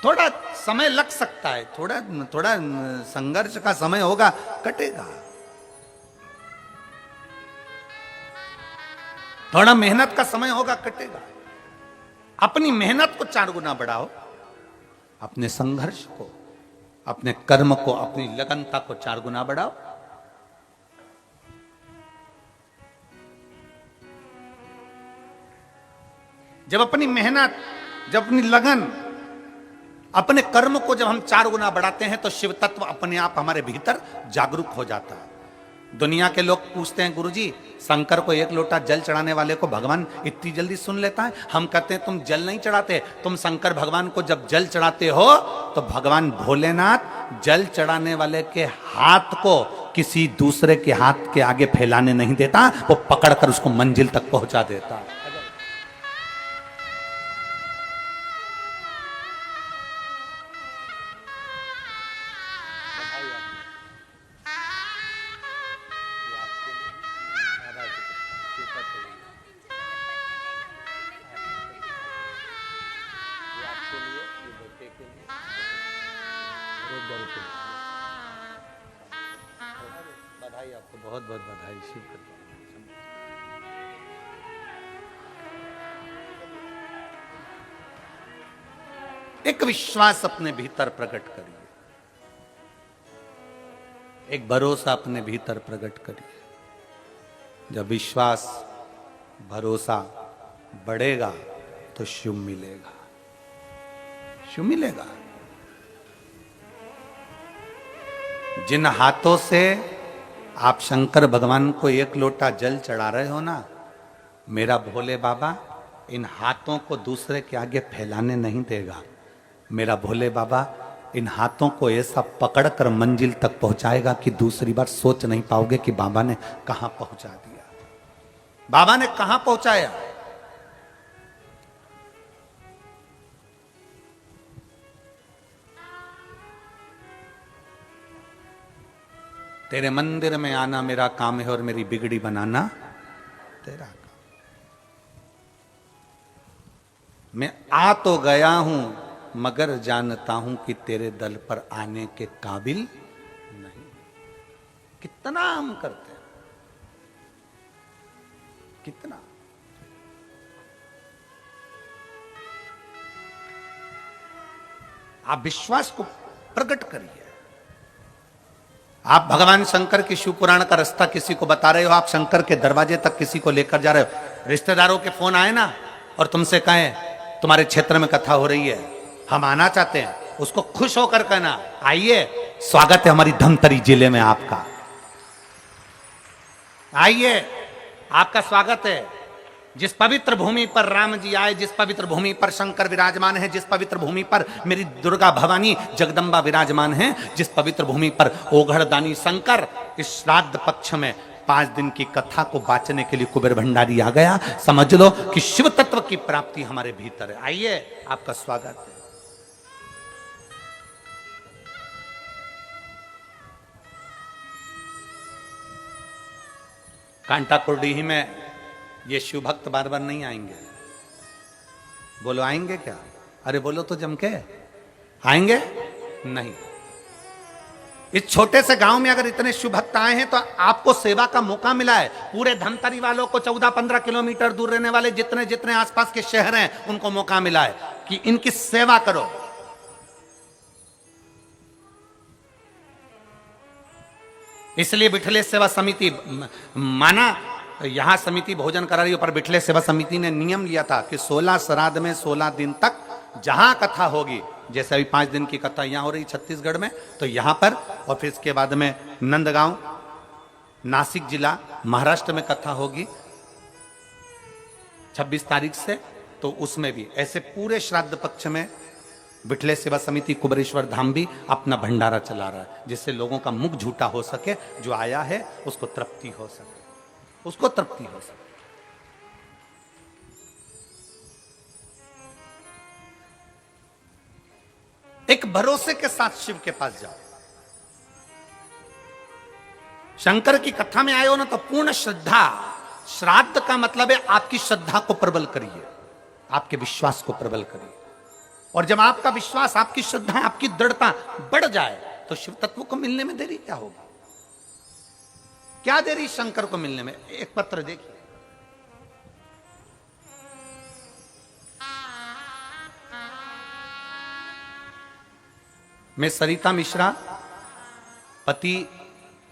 थोड़ा समय लग सकता है, थोड़ा संघर्ष का समय होगा, कटेगा। थोड़ा मेहनत का समय होगा, कटेगा। अपनी मेहनत को 4 गुना बढ़ाओ, अपने संघर्ष को, अपने कर्म को, अपनी लगनता को 4 गुना बढ़ाओ। जब अपनी मेहनत, जब अपनी लगन, अपने कर्म को जब हम 4 गुना बढ़ाते हैं तो शिव तत्व अपने आप हमारे भीतर जागरूक हो जाता है। दुनिया के लोग पूछते हैं, गुरुजी शंकर को 1 लोटा जल चढ़ाने वाले को भगवान इतनी जल्दी सुन लेता है? हम कहते हैं तुम जल नहीं चढ़ाते, तुम शंकर भगवान को जब जल चढ़ाते हो तो भगवान भोलेनाथ जल चढ़ाने वाले के हाथ को किसी दूसरे के हाथ के आगे फैलाने नहीं देता, वो पकड़कर उसको मंजिल तक पहुंचा देता। बधाई आपको, बहुत बहुत बधाई। शिव एक विश्वास अपने भीतर प्रकट करिए, एक भरोसा अपने भीतर प्रकट करिए। जब विश्वास भरोसा बढ़ेगा तो शिव मिलेगा, शिव मिलेगा। जिन हाथों से आप शंकर भगवान को 1 लोटा जल चढ़ा रहे हो ना, मेरा भोले बाबा इन हाथों को दूसरे के आगे फैलाने नहीं देगा। मेरा भोले बाबा इन हाथों को ऐसा पकड़कर मंजिल तक पहुंचाएगा कि दूसरी बार सोच नहीं पाओगे कि बाबा ने कहां पहुंचा दिया, बाबा ने कहां पहुंचाया। तेरे मंदिर में आना मेरा काम है और मेरी बिगड़ी बनाना तेरा काम। मैं आ तो गया हूं मगर जानता हूं कि तेरे दल पर आने के काबिल नहीं। कितना हम करते हैं, कितना। आप विश्वास को प्रकट करिए। आप भगवान शंकर की शिव पुराण का रास्ता किसी को बता रहे हो, आप शंकर के दरवाजे तक किसी को लेकर जा रहे हो। रिश्तेदारों के फोन आए ना और तुमसे कहें तुम्हारे क्षेत्र में कथा हो रही है, हम आना चाहते हैं, उसको खुश होकर कहना आइए, स्वागत है हमारी धमतरी जिले में आपका, आइए आपका स्वागत है। जिस पवित्र भूमि पर राम जी आए, जिस पवित्र भूमि पर शंकर विराजमान है, जिस पवित्र भूमि पर मेरी दुर्गा भवानी जगदम्बा विराजमान है, जिस पवित्र भूमि पर ओघड़दानी शंकर, इस श्राद्ध पक्ष में 5 दिन की कथा को बांचने के लिए कुबेर भंडारी आ गया। समझ लो कि शिव तत्व की प्राप्ति हमारे भीतर है। आइए आपका स्वागत है। कांटाकुर्डी में ये शिव भक्त बार बार नहीं आएंगे। बोलो आएंगे क्या? अरे बोलो तो जम के, आएंगे नहीं। इस छोटे से गांव में अगर इतने शिव भक्त आए हैं तो आपको सेवा का मौका मिला है। पूरे धमतरी वालों को 14-15 किलोमीटर दूर रहने वाले जितने जितने आसपास के शहर हैं उनको मौका मिला है कि इनकी सेवा करो। इसलिए बिठले सेवा समिति माना, यहां समिति भोजन करा रही है, पर बिठले सेवा समिति ने नियम लिया था कि 16 श्राद्ध में 16 दिन तक जहां कथा होगी, जैसे अभी 5 दिन की कथा यहां हो रही छत्तीसगढ़ में, तो यहां पर, और फिर इसके बाद में नंदगांव नासिक जिला महाराष्ट्र में कथा होगी 26 तारीख से, तो उसमें भी ऐसे पूरे श्राद्ध पक्ष में बिठले सेवा समिति कुबेरेश्वर धाम भी अपना भंडारा चला रहा है, जिससे लोगों का मुख झूठा हो सके, जो आया है उसको तृप्ति हो सके, उसको तृप्ति हो सके। एक भरोसे के साथ शिव के पास जाओ। शंकर की कथा में आए हो ना तो पूर्ण श्रद्धा, श्राद्ध का मतलब है आपकी श्रद्धा को प्रबल करिए, आपके विश्वास को प्रबल करिए। और जब आपका विश्वास, आपकी श्रद्धा, आपकी दृढ़ता बढ़ जाए तो शिव तत्व को मिलने में देरी क्या होगी? क्या देरी शंकर को मिलने में? एक पत्र देखिए, मैं सरिता मिश्रा, पति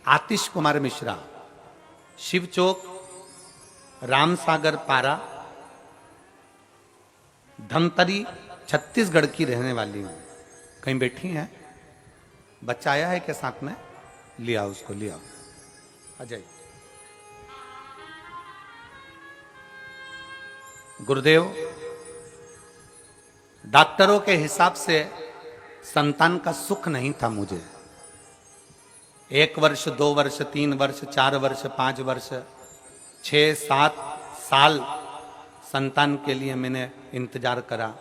आतिश कुमार मिश्रा, शिव चौक, रामसागर पारा, धमतरी, छत्तीसगढ़ की रहने वाली हूं। कहीं बैठी हैं? बच्चा आया है के साथ में? लिया उसको, लिया अजय। गुरुदेव, डॉक्टरों के हिसाब से संतान का सुख नहीं था मुझे। 1 वर्ष, 2 वर्ष, 3 वर्ष, 4 वर्ष, 5 वर्ष, 6-7 साल संतान के लिए मैंने इंतजार करा।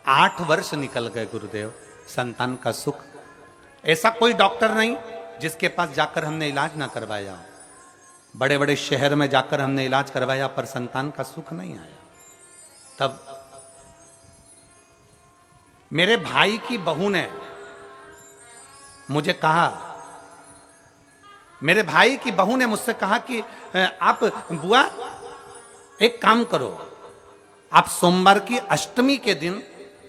8 वर्ष निकल गए गुरुदेव, संतान का सुख। ऐसा कोई डॉक्टर नहीं जिसके पास जाकर हमने इलाज ना करवाया। बड़े बड़े शहर में जाकर हमने इलाज करवाया पर संतान का सुख नहीं आया। तब मेरे भाई की बहू ने मुझे कहा, मेरे भाई की बहू ने मुझसे कहा कि आप बुआ एक काम करो, आप सोमवार की अष्टमी के दिन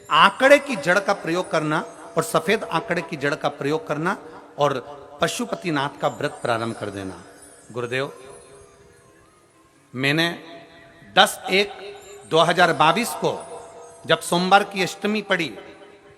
आंकड़े की जड़ का प्रयोग करना और सफेद आंकड़े की जड़ का प्रयोग करना और पशुपतिनाथ का व्रत प्रारंभ कर देना। गुरुदेव, मैंने 10/1/2022 को जब सोमवार की अष्टमी पड़ी,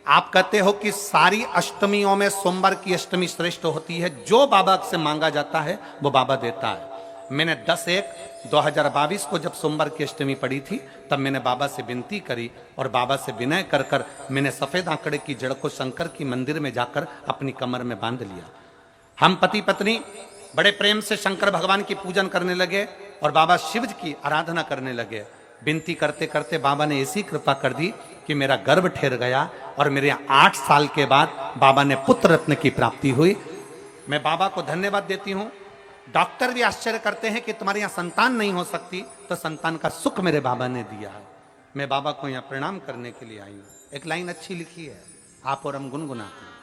आप कहते हो कि सारी अष्टमियों में सोमवार की अष्टमी श्रेष्ठ होती है, जो बाबा से मांगा जाता है वो बाबा देता है। मैंने 10/1/2022 को जब सोमवार की अष्टमी पड़ी थी तब मैंने बाबा से विनती करी और बाबा से विनय कर कर मैंने सफेद आंकड़े की जड़ को शंकर की मंदिर में जाकर अपनी कमर में बांध लिया। हम पति पत्नी बड़े प्रेम से शंकर भगवान की पूजन करने लगे और बाबा शिव की आराधना करने लगे। विनती करते करते बाबा ने ऐसी कृपा कर दी कि मेरा गर्भ ठहर गया और मेरे 8 साल के बाद बाबा ने पुत्र रत्न की प्राप्ति हुई। मैं बाबा को धन्यवाद देती हूँ। डॉक्टर भी आश्चर्य करते हैं कि तुम्हारे यहाँ संतान नहीं हो सकती, तो संतान का सुख मेरे बाबा ने दिया है। मैं बाबा को यहाँ प्रणाम करने के लिए आई हूँ। एक लाइन अच्छी लिखी है, आप और हम गुनगुनाते हैं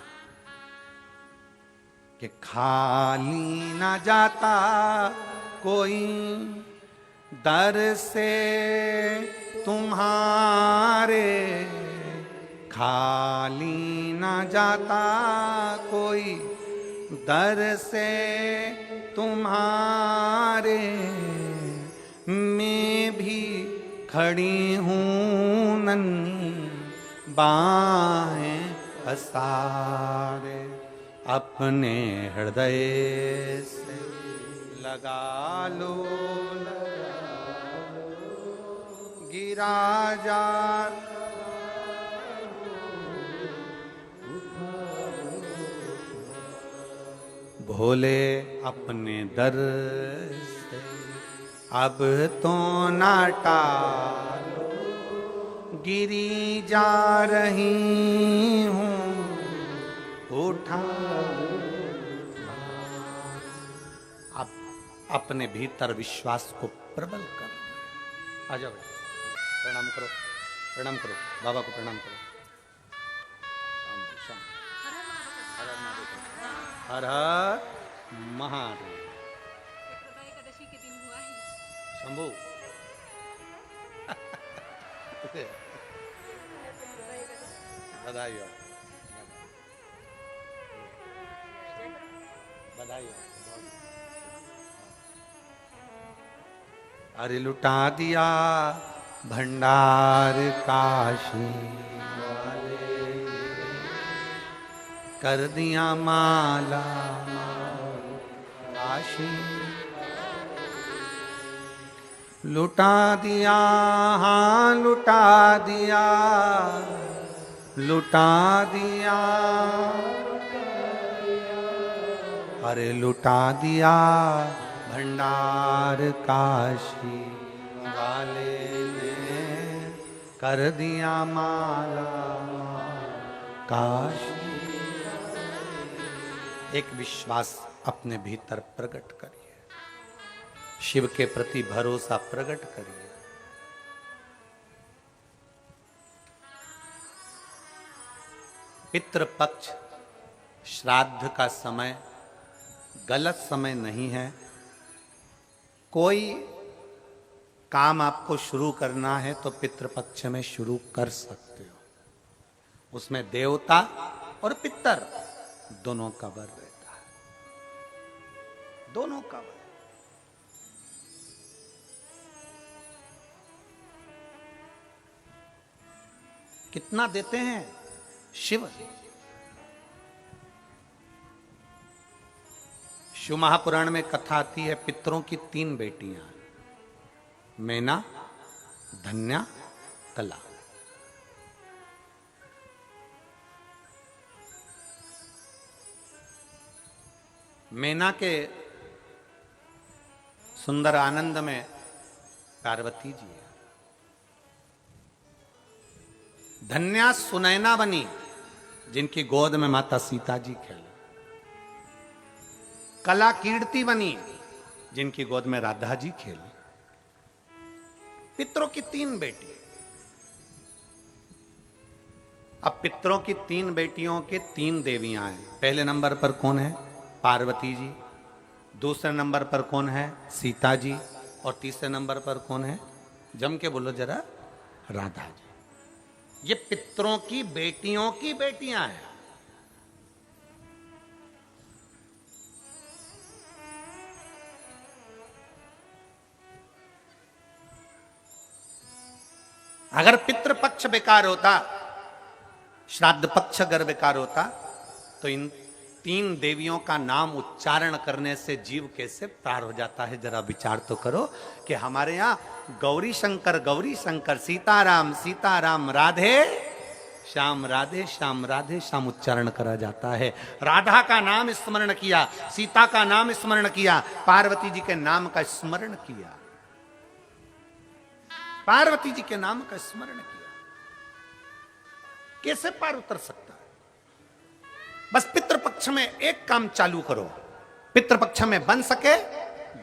कि खाली ना जाता कोई दर से तुम्हारे, खाली ना जाता कोई दर से तुम्हारे, मैं भी खड़ी हूँ नन्ही बाहें पसारे, अपने हृदय से लगा लो, गिरा जा भोले अपने दर से अब तो ना टालो, गिरी जा रही हूँ उठा। अब अपने भीतर विश्वास को प्रबल कर। आ जाओ, प्रणाम करो, प्रणाम करो, बाबा को प्रणाम करो। हर हर महादेव। एकादशी के दिन हुआ है शंभू बधाई हो, बधाई हो। अरे लुटा दिया भंडार काशी वाले, कर दिया माला काशी, लुटा दिया, हाँ लुटा दिया, लुटा दिया, अरे लुटा दिया भंडार काशी वाले ने, कर दिया माला काशी। एक विश्वास अपने भीतर प्रकट करिए, शिव के प्रति भरोसा प्रकट करिए। पितृपक्ष श्राद्ध का समय गलत समय नहीं है। कोई काम आपको शुरू करना है तो पितृपक्ष में शुरू कर सकते हो। उसमें देवता और पितर दोनों का वर रहता है, दोनों का वर। कितना देते हैं शिव? शिव महापुराण में कथा आती है, पितरों की 3 बेटियां, मैना, धन्या, कला। मैना के सुंदर आनंद में पार्वती जी है, धन्या सुनैना बनी जिनकी गोद में माता सीता जी खेले, कला कीर्ति बनी जिनकी गोद में राधा जी खेली। पितरों की 3 बेटी। अब पितरों की 3 बेटियों के 3 देवियां हैं। पहले नंबर पर कौन है? पार्वती जी। दूसरे नंबर पर कौन है? सीता जी। और तीसरे नंबर पर कौन है? जम के बोलो जरा, राधा जी। ये पितरों की बेटियों की बेटियां हैं। अगर पितृपक्ष बेकार होता, श्राद्ध पक्ष अगर बेकार होता, तो इन 3 देवियों का नाम उच्चारण करने से जीव कैसे पार हो जाता है। जरा विचार तो करो कि हमारे यहाँ गौरी शंकर, सीताराम सीताराम, राधे श्याम, राधे श्याम, राधे श्याम उच्चारण करा जाता है। राधा का नाम स्मरण किया, सीता का नाम स्मरण किया, पार्वती जी के नाम का स्मरण किया, पार्वती जी के नाम का स्मरण किया। कैसे पार उतर सकता है? बस पितृपक्ष में एक काम चालू करो। पितृपक्ष में बन सके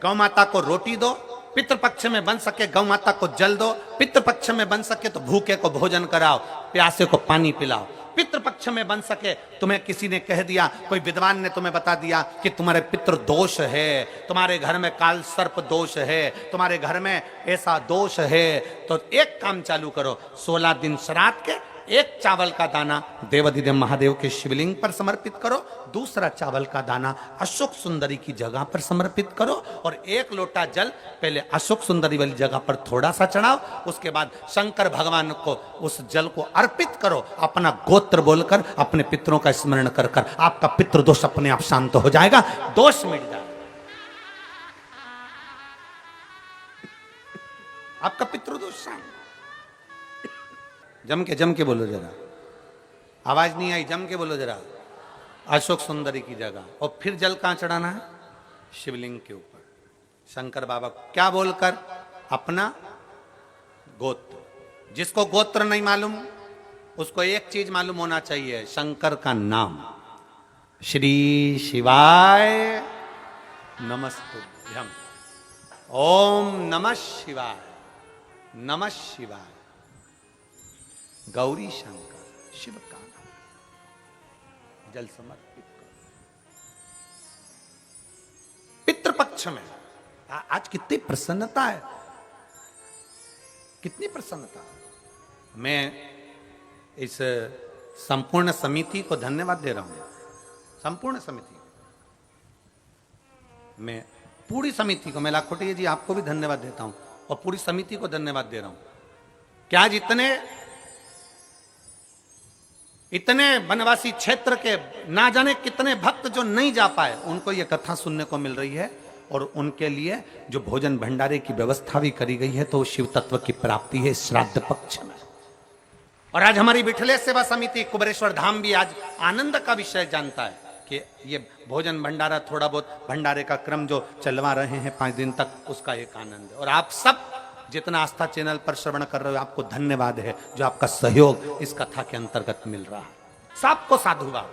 गौ माता को रोटी दो, पितृपक्ष में बन सके गौ माता को जल दो, पितृपक्ष में बन सके तो भूखे को भोजन कराओ, प्यासे को पानी पिलाओ। पितृपक्ष में बन सके, तुम्हें किसी ने कह दिया, कोई विद्वान ने तुम्हें बता दिया कि तुम्हारे पितृ दोष है, तुम्हारे घर में काल सर्प दोष है, तुम्हारे घर में ऐसा दोष है, तो एक काम चालू करो, 16 दिन श्राद्ध के एक चावल का दाना देवाधिदेव महादेव के शिवलिंग पर समर्पित करो, दूसरा चावल का दाना अशोक सुंदरी की जगह पर समर्पित करो और एक लोटा जल पहले अशोक सुंदरी वाली जगह पर थोड़ा सा चढ़ाओ, उसके बाद शंकर भगवान को उस जल को अर्पित करो। अपना गोत्र बोलकर अपने पितरों का स्मरण कर कर आपका पितृदोष अपने आप शांत हो जाएगा, दोष मिट जाएगा। आपका पितृदोष शांत। जम के बोलो जरा, आवाज नहीं आई, जम के बोलो जरा। अशोक सुंदरी की जगह और फिर जल कहां चढ़ाना है? शिवलिंग के ऊपर। शंकर बाबा क्या बोलकर? अपना गोत्र। जिसको गोत्र नहीं मालूम उसको एक चीज मालूम होना चाहिए, शंकर का नाम। श्री शिवाय नमस्तुभ्यम, ओम नमः शिवाय, नमः शिवाय। गौरी शंकर शिव का जल समर्पित करो। पितृपक्ष में आज कितनी प्रसन्नता है, कितनी प्रसन्नता। मैं इस संपूर्ण समिति को धन्यवाद दे रहा हूं, संपूर्ण समिति। मैं पूरी समिति को, मैं लाखोटिया जी आपको भी धन्यवाद देता हूं और पूरी समिति को धन्यवाद दे रहा हूं कि आज इतने वनवासी क्षेत्र के ना जाने कितने भक्त जो नहीं जा पाए उनको ये कथा सुनने को मिल रही है और उनके लिए जो भोजन भंडारे की व्यवस्था भी करी गई है, तो शिव तत्व की प्राप्ति है श्राद्ध पक्ष में। और आज हमारी विठलेश सेवा समिति कुबेरेश्वर धाम भी आज आनंद का विषय जानता है कि ये भोजन भंडारा, थोड़ा बहुत भंडारे का क्रम जो चलवा रहे हैं 5 दिन तक, उसका एक आनंद है। और आप सब जितना आस्था चैनल पर श्रवण कर रहे हो, आपको धन्यवाद है जो आपका सहयोग इस कथा के अंतर्गत मिल रहा है। सबको साधुवाद।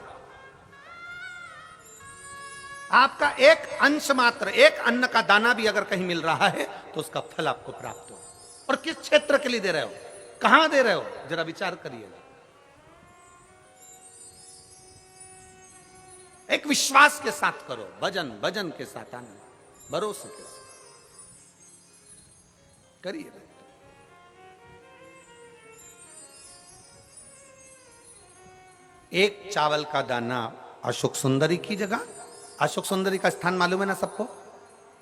आपका एक अंश मात्र, एक अन्न का दाना भी अगर कहीं मिल रहा है तो उसका फल आपको प्राप्त हो। और किस क्षेत्र के लिए दे रहे हो, कहां दे रहे हो, जरा विचार करिए। एक विश्वास के साथ करो, भजन के साथ, आनंद भरोसे के साथ करिए। एक चावल का दाना अशोक सुंदरी की जगह। अशोक सुंदरी का स्थान मालूम है ना सबको?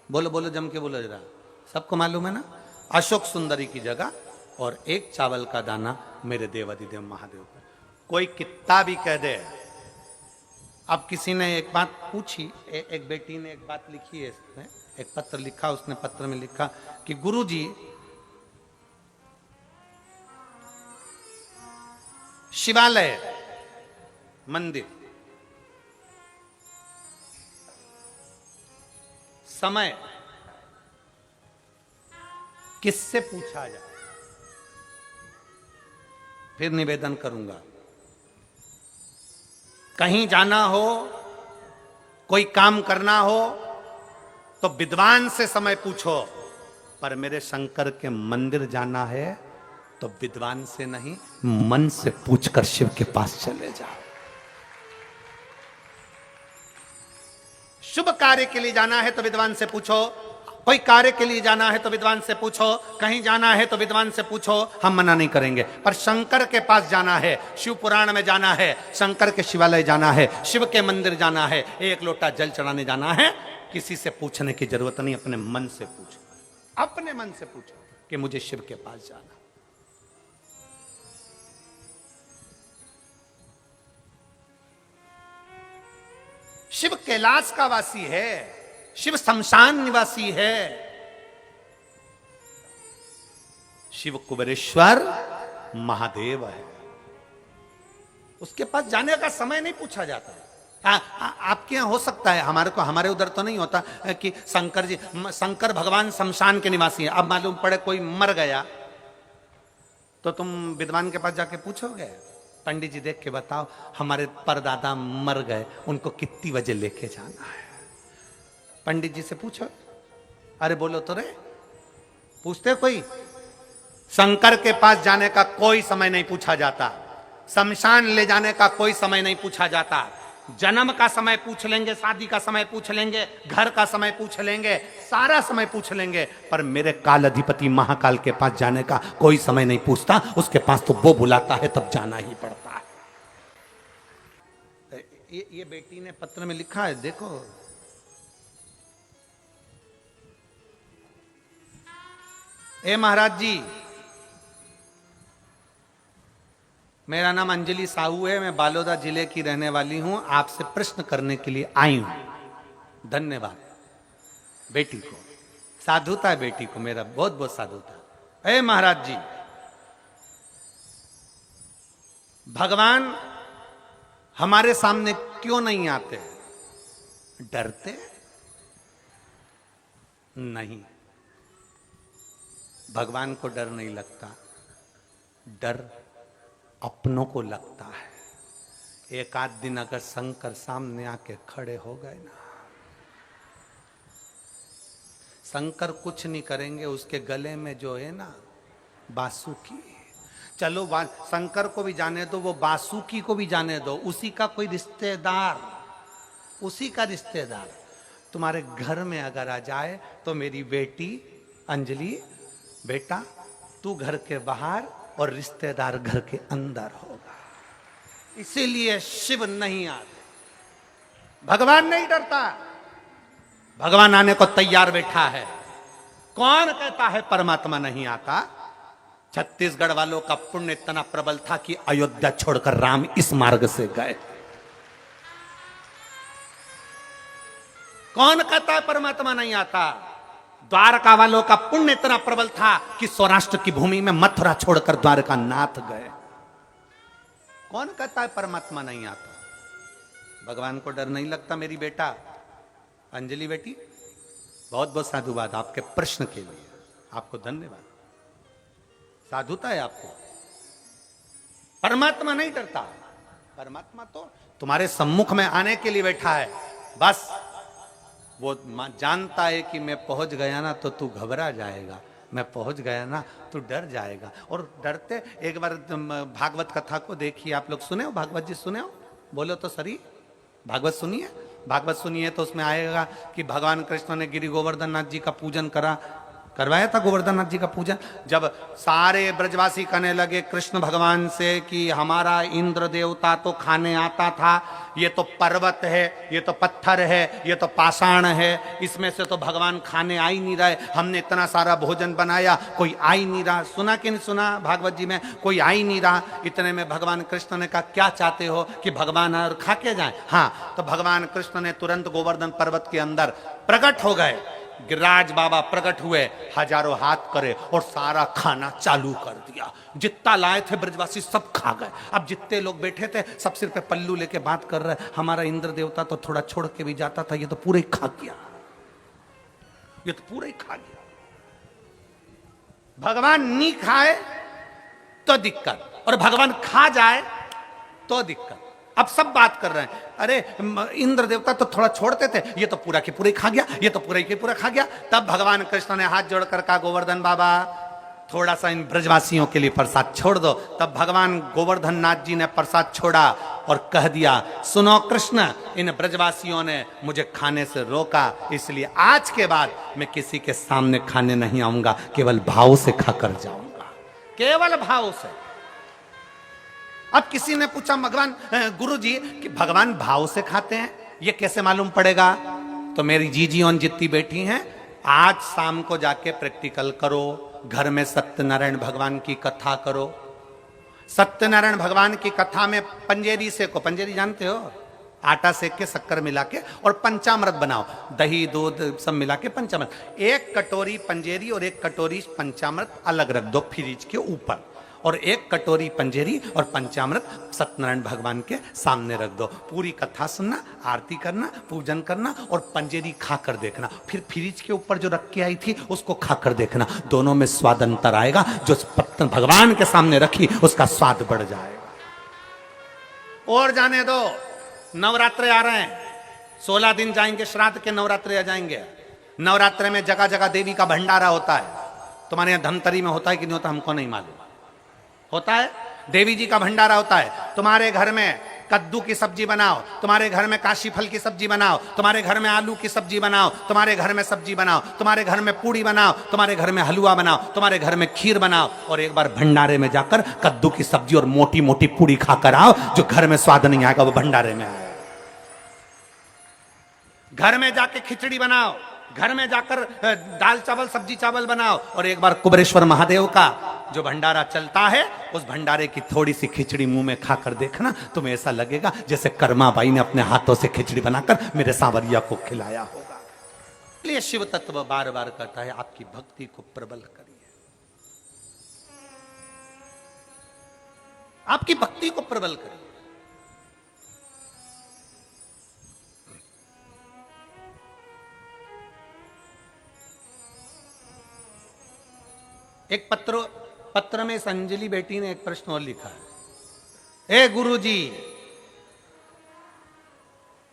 बोलो बोलो, जम के बोलो जरा, सबको मालूम है ना? अशोक सुंदरी की जगह और एक चावल का दाना मेरे देवाधिदेव महादेव पर। कोई कितना भी कह दे। अब किसी ने एक बात पूछी, एक बेटी ने एक बात लिखी है, इसमें एक पत्र लिखा, उसने पत्र में लिखा कि गुरुजी, शिवालय मंदिर समय किससे पूछा जाए? फिर निवेदन करूंगा, कहीं जाना हो, कोई काम करना हो तो विद्वान से समय पूछो, पर मेरे शंकर के मंदिर जाना है तो विद्वान से नहीं, मन से पूछकर शिव के पास चले जाओ। शुभ कार्य के लिए जाना है तो विद्वान से पूछो, कोई कार्य के लिए जाना है तो विद्वान से पूछो, कहीं जाना है तो विद्वान से पूछो, हम मना नहीं करेंगे। पर शंकर के पास जाना है, शिव पुराण में जाना है, शंकर के शिवालय जाना है, शिव के मंदिर जाना है, एक लोटा जल चढ़ाने जाना है, किसी से पूछने की जरूरत नहीं, अपने मन से पूछो, अपने मन से पूछो कि मुझे शिव के पास जाना। शिव कैलाश का वासी है, शिव शमशान निवासी है, शिव कुबेरेश्वर महादेव है। उसके पास जाने का समय नहीं पूछा जाता। आपके यहां हो सकता है, हमारे उधर तो नहीं होता कि शंकर भगवान शमशान के निवासी हैं। अब मालूम पड़े कोई मर गया तो तुम विद्वान के पास जाके पूछोगे, पंडित जी देख के बताओ हमारे परदादा मर गए, उनको कितनी बजे लेके जाना है? पंडित जी से पूछो। अरे बोलो तो रे, पूछते कोई? शंकर के पास जाने का कोई समय नहीं पूछा जाता, शमशान ले जाने का कोई समय नहीं पूछा जाता। जन्म का समय पूछ लेंगे, शादी का समय पूछ लेंगे, घर का समय पूछ लेंगे, सारा समय पूछ लेंगे, पर मेरे काल अधिपति महाकाल के पास जाने का कोई समय नहीं पूछता। उसके पास तो वो बुलाता है तब जाना ही पड़ता है। ये बेटी ने पत्र में लिखा है, देखो। ए महाराज जी, मेरा नाम अंजलि साहू है, मैं बालोदा जिले की रहने वाली हूं, आपसे प्रश्न करने के लिए आई हूं। धन्यवाद बेटी को, साधुता है बेटी को, मेरा बहुत बहुत साधुता। ए महाराज जी, भगवान हमारे सामने क्यों नहीं आते? डरते नहीं, भगवान को डर नहीं लगता, डर अपनों को लगता है। एक आध दिन अगर शंकर सामने आके खड़े हो गए ना, शंकर कुछ नहीं करेंगे, उसके गले में जो है ना बासुकी, चलो शंकर को भी जाने दो, वो बासुकी को भी जाने दो, उसी का कोई रिश्तेदार, उसी का रिश्तेदार तुम्हारे घर में अगर आ जाए तो मेरी बेटी अंजलि, बेटा तू घर के बाहर और रिश्तेदार घर के अंदर होगा। इसीलिए शिव नहीं आते, भगवान नहीं डरता, भगवान आने को तैयार बैठा है। कौन कहता है परमात्मा नहीं आता? छत्तीसगढ़ वालों का पुण्य इतना प्रबल था कि अयोध्या छोड़कर राम इस मार्ग से गए। कौन कहता है परमात्मा नहीं आता? द्वारका वालों का पुण्य इतना प्रबल था कि सौराष्ट्र की भूमि में मथुरा छोड़कर द्वारका नाथ गए। कौन कहता है परमात्मा नहीं आता? भगवान को डर नहीं लगता मेरी बेटा अंजलि बेटी। बहुत बहुत साधुवाद आपके प्रश्न के लिए, आपको धन्यवाद, साधुता है आपको। परमात्मा नहीं डरता, परमात्मा तो तुम्हारे सम्मुख में आने के लिए बैठा है। बस वो जानता है कि मैं पहुंच गया ना तो तू घबरा जाएगा, मैं पहुंच गया ना तू डर जाएगा। और डरते, एक बार भागवत कथा को देखिए, आप लोग सुने हो? भागवत जी सुने हो? बोलो तो सही, भागवत सुनिए। भागवत सुनिए तो उसमें आएगा कि भगवान कृष्ण ने गिरि गोवर्धन नाथ जी का पूजन करवाया था, गोवर्धन नाथ जी का पूजन। जब सारे ब्रजवासी कहने लगे कृष्ण भगवान से कि हमारा इंद्र देवता तो खाने आता था, ये तो पर्वत है, ये तो पत्थर है, ये तो पाषाण है, इसमें से तो भगवान खाने आ ही नहीं रहे, हमने इतना सारा भोजन बनाया कोई आ ही नहीं रहा। सुना कि नहीं सुना भागवत जी में? कोई आ ही नहीं रहा। इतने में भगवान कृष्ण ने कहा क्या चाहते हो कि भगवान और खा के जाए? हाँ, तो भगवान कृष्ण ने तुरंत गोवर्धन पर्वत के अंदर प्रकट हो गए, गिरिराज बाबा प्रकट हुए, हजारों हाथ करे और सारा खाना चालू कर दिया। जितना लाए थे ब्रजवासी सब खा गए। अब जितने लोग बैठे थे सब सिर पे पल्लू लेके बात कर रहे, हमारा इंद्र देवता तो थोड़ा छोड़ के भी जाता था, ये तो पूरे ही खा गया, ये तो पूरे ही खा गया। भगवान नहीं खाए तो दिक्कत, और भगवान खा जाए तो दिक्कत। अब सब बात कर रहे हैं, अरे इंद्र देवता तो थोड़ा छोड़ते थे, ये तो पूरा के पूरा खा गया, ये तो पूरा के पूरा खा गया। तब भगवान कृष्ण ने हाथ जोड़कर कहा गोवर्धन बाबा थोड़ा सा इन ब्रजवासियों के लिए प्रसाद छोड़ दो। तब भगवान गोवर्धन नाथ जी ने प्रसाद छोड़ा और कह दिया सुनो कृष्ण, इन ब्रजवासियों ने मुझे खाने से रोका, इसलिए आज के बाद मैं किसी के सामने खाने नहीं आऊंगा, केवल भाव से खाकर जाऊंगा, केवल भाव से। अब किसी ने पूछा भगवान गुरु जी कि भगवान भाव से खाते हैं, ये कैसे मालूम पड़ेगा? तो मेरी जीजी और जितनी बैठी हैं, आज शाम को जाके प्रैक्टिकल करो, घर में सत्यनारायण भगवान की कथा करो। सत्यनारायण भगवान की कथा में पंजेरी सेको, पंजेरी जानते हो? आटा सेक के शक्कर मिला के और पंचामृत बनाओ, दही दूध सब मिला के पंचामृत। एक कटोरी पंजेरी और एक कटोरी पंचामृत अलग रख दो फ्रिज के ऊपर, और एक कटोरी पंजेरी और पंचामृत सत्यनारायण भगवान के सामने रख दो। पूरी कथा सुनना, आरती करना, पूजन करना और पंजेरी खाकर देखना। फिर फ्रिज के ऊपर जो रख के आई थी उसको खाकर देखना, दोनों में स्वाद अंतर आएगा। जो पत्तन भगवान के सामने रखी उसका स्वाद बढ़ जाएगा। और जाने दो, नवरात्रे आ रहे हैं, 16 दिन जाएंगे, श्राद्ध के नवरात्रे आ जाएंगे। नवरात्रे में जगह जगह देवी का भंडारा होता है। तुम्हारे यहाँ धमतरी में होता है कि नहीं होता हमको नहीं मालूम, होता है। देवी जी का भंडारा होता है। तुम्हारे घर में कद्दू की सब्जी बनाओ, तुम्हारे घर में काशी फल की सब्जी बनाओ, तुम्हारे घर में आलू की सब्जी बनाओ, तुम्हारे घर में सब्जी बनाओ, तुम्हारे घर में पूड़ी बनाओ, तुम्हारे घर में हलवा बनाओ, तुम्हारे घर में खीर बनाओ, और एक बार भंडारे में जाकर कद्दू की सब्जी और मोटी मोटी पूड़ी खाकर आओ। जो घर में स्वाद नहीं आएगा वो भंडारे में आएगा। घर में जाके खिचड़ी बनाओ, घर में जाकर दाल चावल सब्जी चावल बनाओ, और एक बार कुबेरेश्वर महादेव का जो भंडारा चलता है उस भंडारे की थोड़ी सी खिचड़ी मुंह में खाकर देखना, तुम्हें ऐसा लगेगा जैसे कर्मा बाई ने अपने हाथों से खिचड़ी बनाकर मेरे सांवरिया को खिलाया होगा। इसलिए शिव तत्व बार बार कहता है आपकी भक्ति को प्रबल करिए, आपकी भक्ति को प्रबल करिए। एक पत्र में इस अंजलि बेटी ने एक प्रश्न और लिखा है, ए गुरुजी,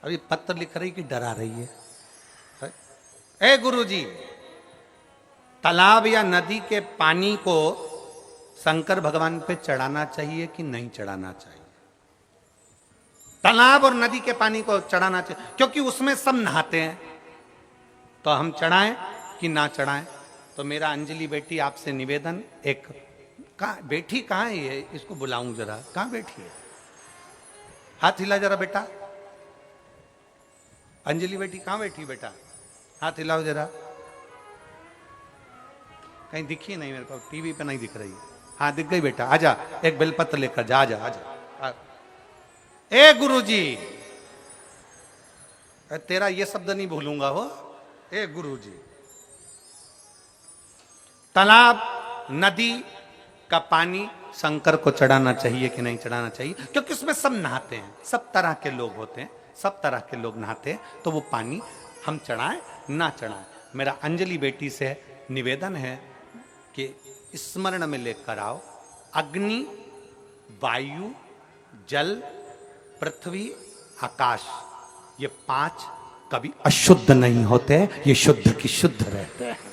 अभी पत्र लिख रही कि डरा रही है। ए गुरुजी, तालाब या नदी के पानी को शंकर भगवान पे चढ़ाना चाहिए कि नहीं चढ़ाना चाहिए? तालाब और नदी के पानी को चढ़ाना चाहिए क्योंकि उसमें सब नहाते हैं, तो हम चढ़ाएं कि ना चढ़ाएं? तो मेरा अंजलि बेटी आपसे निवेदन, एक बेटी कहाँ है ये, इसको बुलाऊं जरा, कहाँ बैठी है? हाथ हिला जरा बेटा, अंजलि बेटी कहाँ बैठी बेटा? हाथ हिलाओ जरा। कहीं दिखी नहीं मेरे को, टीवी पे नहीं दिख रही। हाँ दिख गई बेटा, आजा, एक बेलपत्र लेकर जा, आजा आजा। ए गुरुजी, तेरा ये शब्द नहीं भूलूंगा हो। ए गुरुजी, तालाब नदी का पानी शंकर को चढ़ाना चाहिए कि नहीं चढ़ाना चाहिए? क्योंकि उसमें सब नहाते हैं, सब तरह के लोग होते हैं, सब तरह के लोग नहाते हैं, तो वो पानी हम चढ़ाएं ना चढ़ाएं? मेरा अंजलि बेटी से निवेदन है कि स्मरण में लेकर आओ, अग्नि, वायु, जल, पृथ्वी, आकाश, ये 5 कभी अशुद्ध नहीं होते, ये शुद्ध की शुद्ध रहते हैं।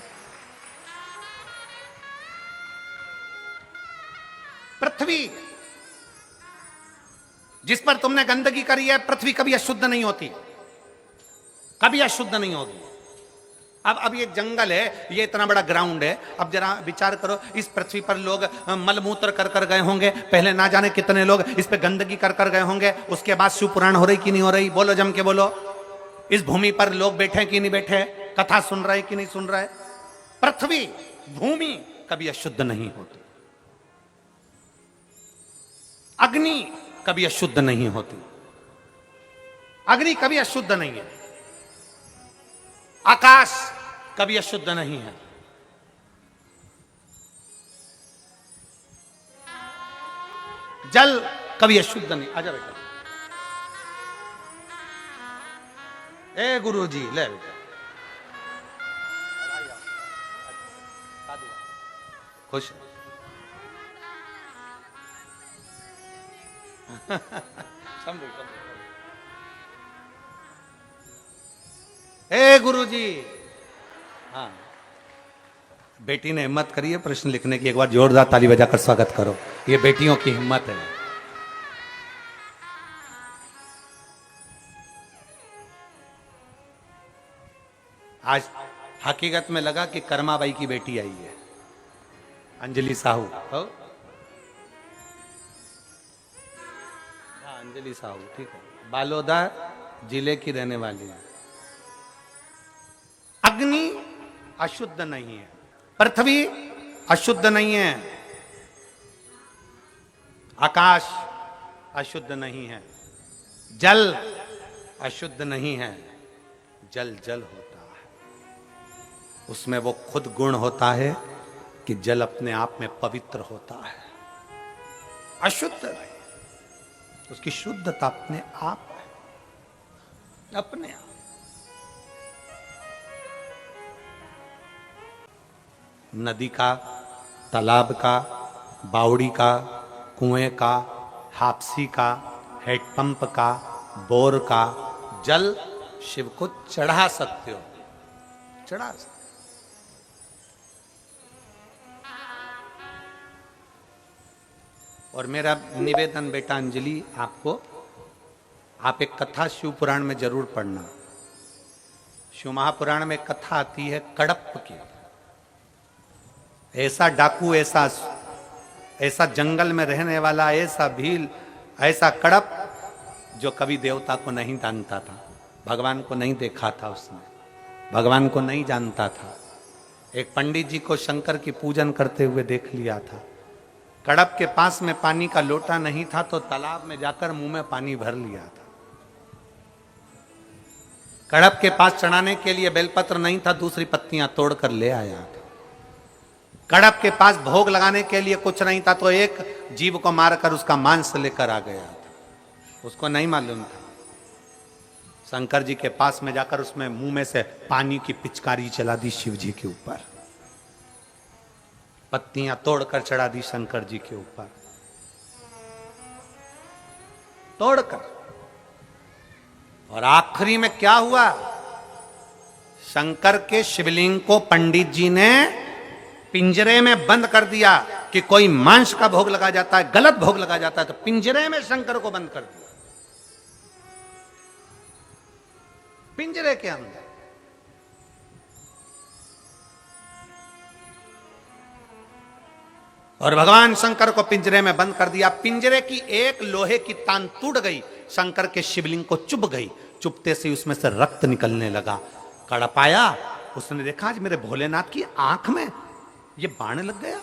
पृथ्वी जिस पर तुमने गंदगी करी है, पृथ्वी कभी अशुद्ध नहीं होती, कभी अशुद्ध नहीं होगी। अब ये जंगल है, ये इतना बड़ा ग्राउंड है, अब जरा विचार करो, इस पृथ्वी पर लोग मलमूत्र कर कर गए होंगे, पहले ना जाने कितने लोग इस पे गंदगी कर कर गए होंगे, उसके बाद शिव पुराण हो रही कि नहीं हो रही? बोलो जम के बोलो। इस भूमि पर लोग बैठे कि नहीं बैठे, कथा सुन रहे कि नहीं सुन रहे? पृथ्वी, भूमि कभी अशुद्ध नहीं होती, अग्नि कभी अशुद्ध नहीं होती, अग्नि कभी अशुद्ध नहीं है, आकाश कभी अशुद्ध नहीं है, जल कभी अशुद्ध नहीं। आजा बेटा, ए गुरुजी, ले बेटा, खुश ए गुरुजी। हाँ, बेटी ने हिम्मत करी है प्रश्न लिखने की, एक बार जोरदार ताली बजाकर स्वागत करो। ये बेटियों की हिम्मत है। आज हकीकत में लगा कि कर्माबाई की बेटी आई है, अंजलि साहू। हो? अंजलि साहू, ठीक है, बालोदा जिले की रहने वाली है। अग्नि अशुद्ध नहीं है, पृथ्वी अशुद्ध नहीं है, आकाश अशुद्ध नहीं है, जल अशुद्ध नहीं है। जल जल होता है, उसमें वो खुद गुण होता है कि जल अपने आप में पवित्र होता है, अशुद्ध नहीं, उसकी शुद्धता अपने आप है, अपने आप। नदी का, तालाब का, बावड़ी का, कुएं का, हापसी का, हैंडपंप का, बोर का जल शिव को चढ़ा सकते हो, चढ़ा सकते। और मेरा निवेदन बेटा अंजलि आपको, आप एक कथा शिव पुराण में जरूर पढ़ना। शिव महापुराण में कथा आती है कड़प की। ऐसा डाकू, ऐसा जंगल में रहने वाला, ऐसा भील, ऐसा कड़प जो कभी देवता को नहीं जानता था, भगवान को नहीं देखा था, उसने भगवान को नहीं जानता था। एक पंडित जी को शंकर की पूजन करते हुए देख लिया था। कड़प के पास में पानी का लोटा नहीं था तो तालाब में जाकर मुंह में पानी भर लिया था। कड़प के पास चढ़ाने के लिए बेलपत्र नहीं था, दूसरी पत्तियां तोड़कर ले आया था। कड़प के पास भोग लगाने के लिए कुछ नहीं था तो एक जीव को मारकर उसका मांस लेकर आ गया था। उसको नहीं मालूम था। शंकर जी के पास में जाकर उसमें मुंह में से पानी की पिचकारी चला दी शिव जी के ऊपर, पत्तियां तोड़कर चढ़ा दी शंकर जी के ऊपर, तोड़कर। और आखिरी में क्या हुआ? शंकर के शिवलिंग को पंडित जी ने पिंजरे में बंद कर दिया कि कोई मांस का भोग लगा जाता है, गलत भोग लगा जाता है, तो पिंजरे में शंकर को बंद कर दिया, पिंजरे के अंदर। और भगवान शंकर को पिंजरे में बंद कर दिया। पिंजरे की एक लोहे की तान टूट गई, शंकर के शिवलिंग को चुभ गई। चुभते से उसमें से रक्त निकलने लगा। कड़प आया, उसने देखा आज मेरे भोलेनाथ की आंख में ये बाण लग गया,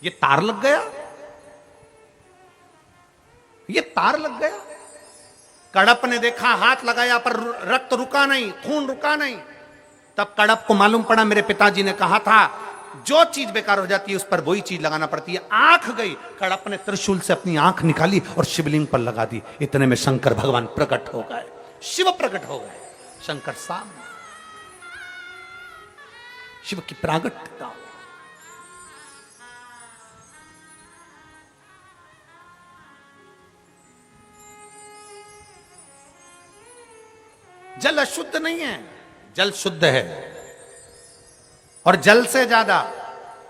ये तार लग गया, ये तार लग गया। कड़प ने देखा, हाथ लगाया पर रक्त रुका नहीं, खून रुका नहीं। तब कड़प को मालूम पड़ा मेरे पिताजी ने कहा था जो चीज बेकार हो जाती है उस पर वही चीज लगाना पड़ती है। आंख गई, कड़प ने त्रिशूल से अपनी आंख निकाली और शिवलिंग पर लगा दी। इतने में शंकर भगवान प्रकट हो गए, शिव प्रकट हो गए। शंकर सामने, शिव की प्रागट्यता। जल अशुद्ध नहीं है, जल शुद्ध है। और जल से ज्यादा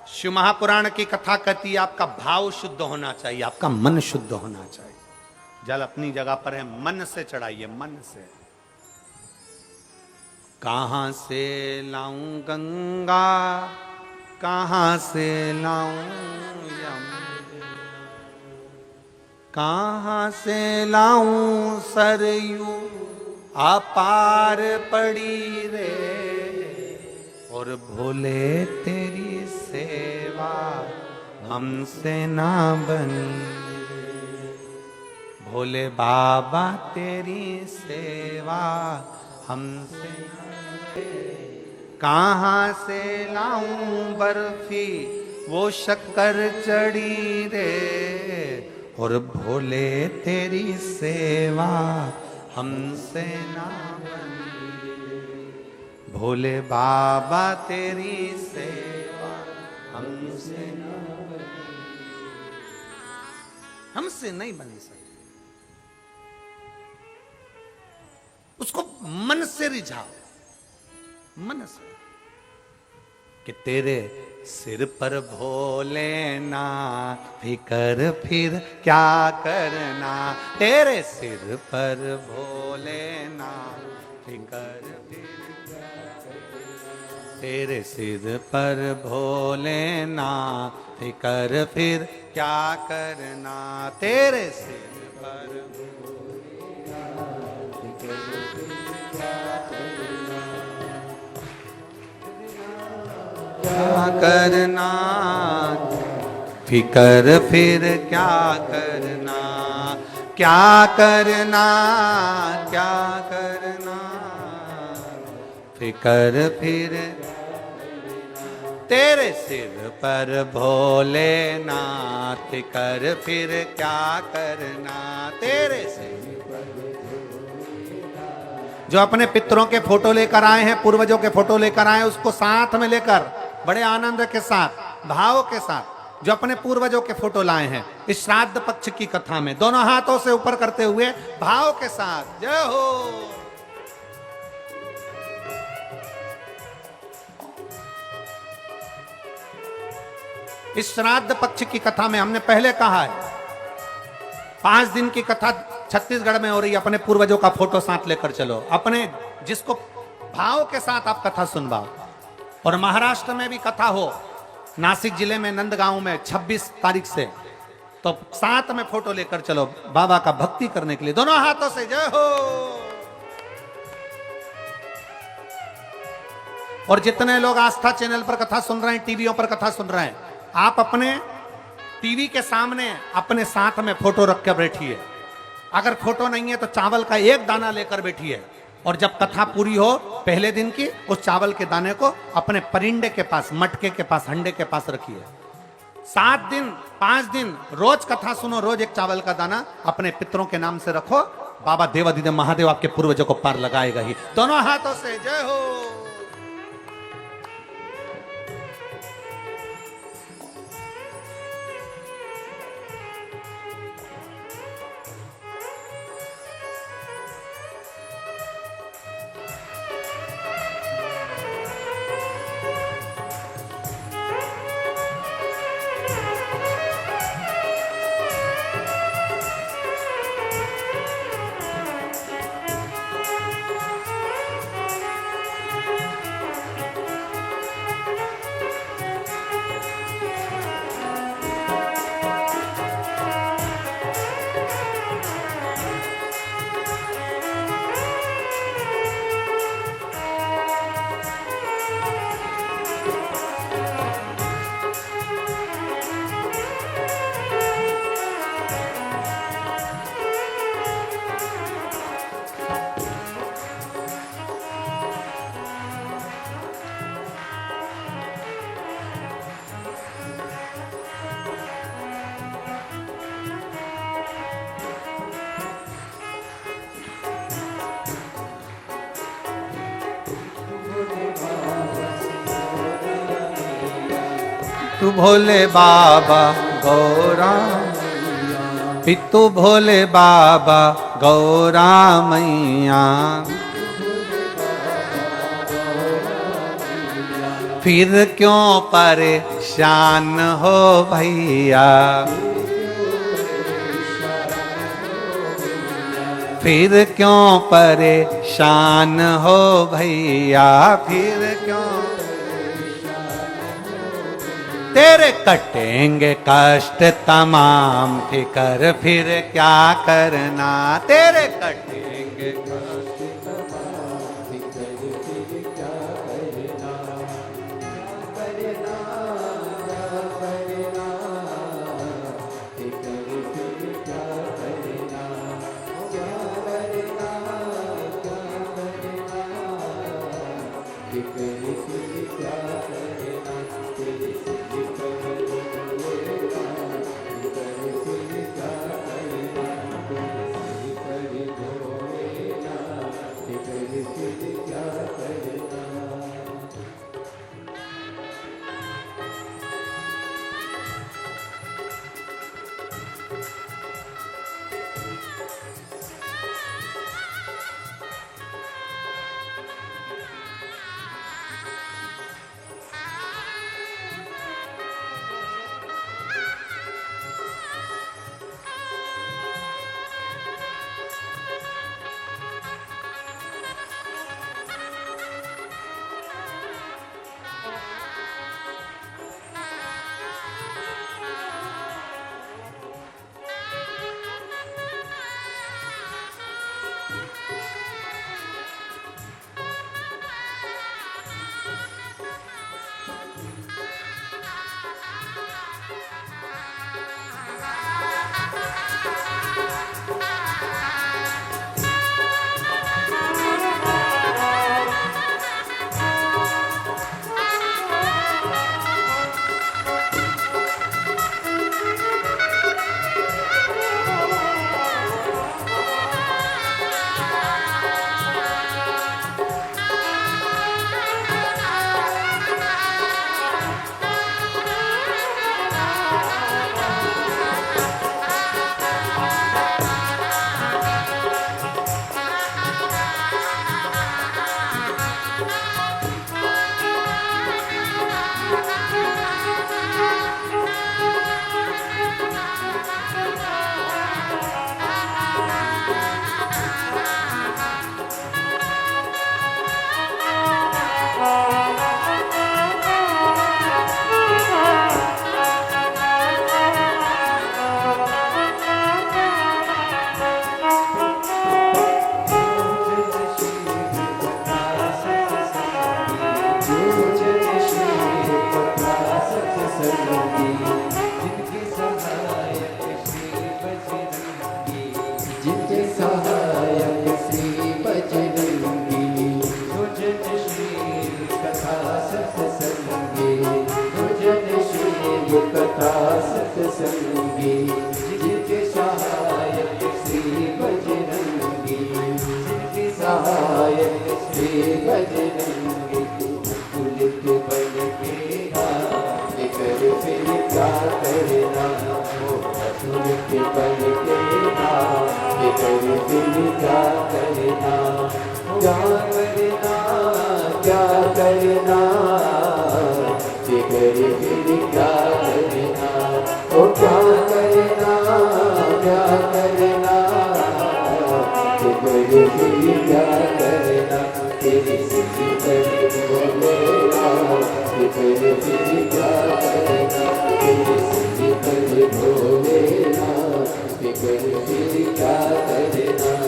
शिव महापुराण की कथा कहती है आपका भाव शुद्ध होना चाहिए, आपका मन शुद्ध होना चाहिए। जल अपनी जगह पर है, मन से चढ़ाइए, मन से। कहां से लाऊं गंगा, कहां से लाऊं यमुना, कहां से लाऊं सरयू अपार पड़ी रे। और भोले तेरी सेवा हमसे ना बनी, भोले बाबा तेरी सेवा हमसे ना बनी। कहाँ से लाऊं बर्फी वो शक्कर चढ़ी रे। और भोले तेरी सेवा हमसे ना बनी, भोले बाबा तेरी सेवा हमसे ना बनी। हमसे नहीं बन सकती। उसको मन से रिझाओ, मन से, कि तेरे सिर पर भोलेना फिकर फिर क्या करना। तेरे सिर पर भोलेना फिकर फिर क्या करना। तेरे सिर पर भोलेना फिकर फिर क्या करना। तेरे सिर पर क्या करना। फिकर फिर क्या करना, क्या करना, क्या करना। फिकर फिर तेरे सिर पर भोलेनाथ, फिकर फिर क्या करना। तेरे सिर जो अपने पितरों के फोटो लेकर आए हैं, पूर्वजों के फोटो लेकर आए हैं, उसको साथ में लेकर बड़े आनंद के साथ, भाव के साथ, जो अपने पूर्वजों के फोटो लाए हैं इस श्राद्ध पक्ष की कथा में, दोनों हाथों से ऊपर करते हुए भाव के साथ जय हो। इस श्राद्ध पक्ष की कथा में हमने पहले कहा है 5 दिन की कथा छत्तीसगढ़ में हो रही है, अपने पूर्वजों का फोटो साथ लेकर चलो, अपने जिसको भाव के साथ आप कथा सुनवाओ। और महाराष्ट्र में भी कथा हो, नासिक जिले में नंदगांव में 26 तारीख से, तो साथ में फोटो लेकर चलो बाबा का भक्ति करने के लिए, दोनों हाथों से जय हो। और जितने लोग आस्था चैनल पर कथा सुन रहे हैं, टीवियों पर कथा सुन रहे हैं, आप अपने टीवी के सामने अपने साथ में फोटो रख कर बैठिए। अगर फोटो नहीं है तो चावल का एक दाना लेकर बैठिए, और जब कथा पूरी हो पहले दिन की, उस चावल के दाने को अपने परिंडे के पास, मटके के पास, हंडे के पास रखिए। 7 दिन 5 दिन रोज कथा सुनो, रोज एक चावल का दाना अपने पितरों के नाम से रखो। बाबा देवादिदेव महादेव आपके पूर्वजों को पार लगाएगा ही। दोनों हाथों से जय हो। तू भोले बाबा गौरा, पितु भोले बाबा गौरा मैया, फिर क्यों परेशान हो भैया, फिर क्यों परेशान हो भैया, फिर क्यों तेरे कटेंगे कष्ट तमाम, फिकर फिर क्या करना, तेरे कटेंगे कष्ट तमाम, फिकर फिर क्या करना, फिकर फिर क्या करना, क्या करना, फिकर फिर क्या करना, तेरे कर दो हे बजरंगी पुलिस बन के आए कर फिर क्या करना ओ असुर के बन के आए कर फिर क्या करना क्या करना क्या करना ये कर फिर क्या करना ओ क्या करना क्या करना ये कर फिर क्या करना तेरी सिद्धि पर भोलेना ये कर फिर क्या करना तेरी सिद्धि पर भोलेना ये कर फिर क्या करना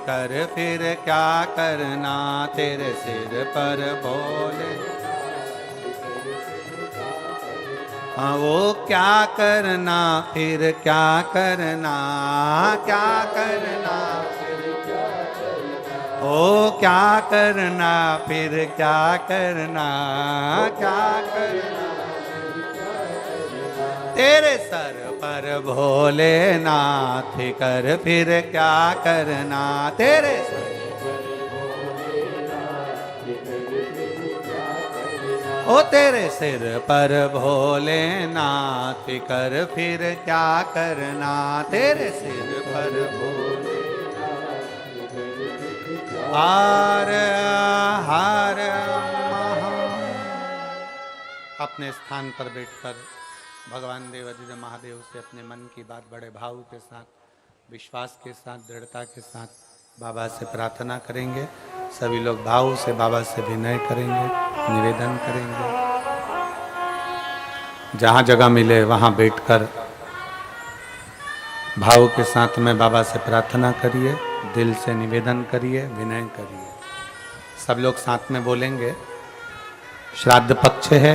कर फिर क्या करना तेरे सिर पर बोले। हाँ वो क्या करना फिर क्या करना, क्या करना ओ क्या करना फिर क्या करना, क्या करना तेरे सर पर भोलेनाथ कर फिर क्या करना तेरे सर ओ तेरे सिर पर भोलेनाथ कर फिर क्या करना तेरे सिर पर भोले हर हर महा। अपने स्थान पर बैठकर भगवान देवाधिदेव महादेव से अपने मन की बात बड़े भाव के साथ, विश्वास के साथ, दृढ़ता के साथ बाबा से प्रार्थना करेंगे। सभी लोग भाव से बाबा से विनय करेंगे, निवेदन करेंगे। जहाँ जगह मिले वहाँ बैठकर भाव के साथ में बाबा से प्रार्थना करिए, दिल से निवेदन करिए, विनय करिए। सब लोग साथ में बोलेंगे। श्राद्ध पक्ष है,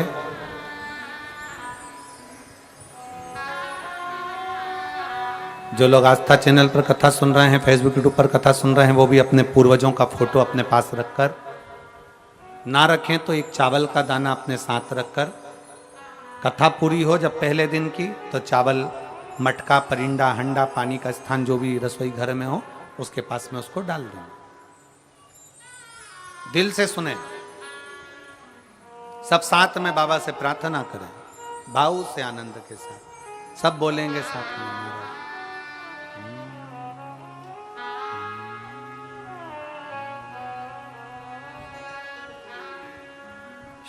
जो लोग आस्था चैनल पर कथा सुन रहे हैं, फेसबुक यूट्यूब पर कथा सुन रहे हैं, वो भी अपने पूर्वजों का फोटो अपने पास रखकर, ना रखें तो एक चावल का दाना अपने साथ रखकर, कथा पूरी हो जब पहले दिन की, तो चावल, मटका, परिंडा, हंडा, पानी का स्थान जो भी रसोई घर में हो उसके पास में उसको डाल दें। दिल से सुने, सब साथ में बाबा से प्रार्थना करें, भाव से, आनंद के साथ। सब बोलेंगे साथ में।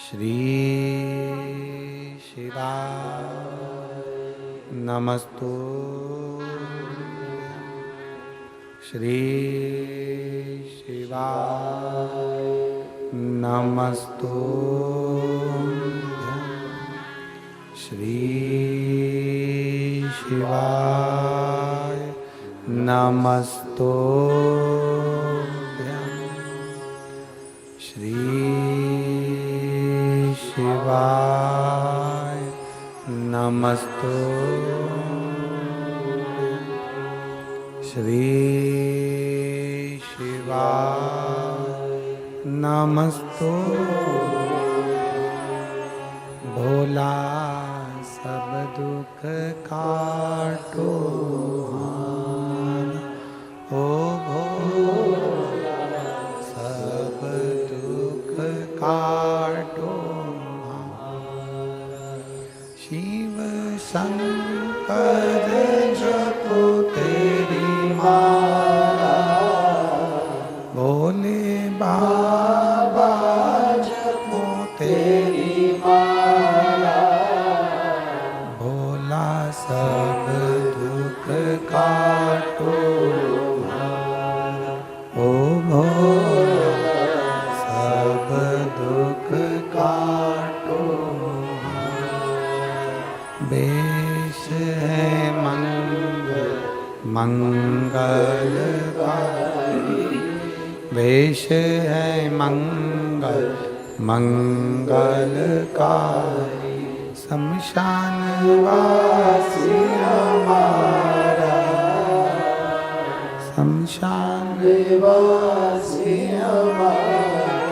श्री शिवाय नमस्तु, श्री शिवाय नमस्तु, श्री शिवाय नमस्तु, श्री शिवाय नमस्तु, श्री शिवाय नमस्तु। भोला सब दुख काटो, ओ भोला सब दुख काटो, शिव शंकर जपो तेरी माला, भोले बाबा जपो तेरी माला, भोला सब दुख काटो, ओ भोला सब दुख काटो। वेश है मंगलकारी, वेश है मंगलकारी, शमशान वासी हमारा, शमशान वासी हमारा,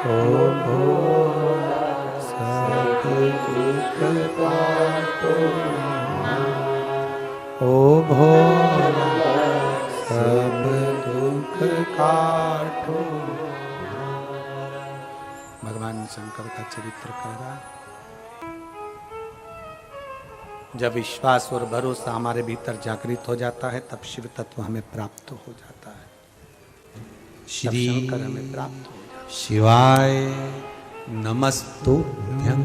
ओ भोला सब दुख काटो, ओ भोला सब दुख काटो। भगवान शंकर का चरित्र कह रहा है, जब विश्वास और भरोसा हमारे भीतर जागृत हो जाता है तब शिव तत्व हमें प्राप्त हो जाता है, श्री शंकर हमें प्राप्त हो जाता है। शिवाय नमस्तुभ्यं।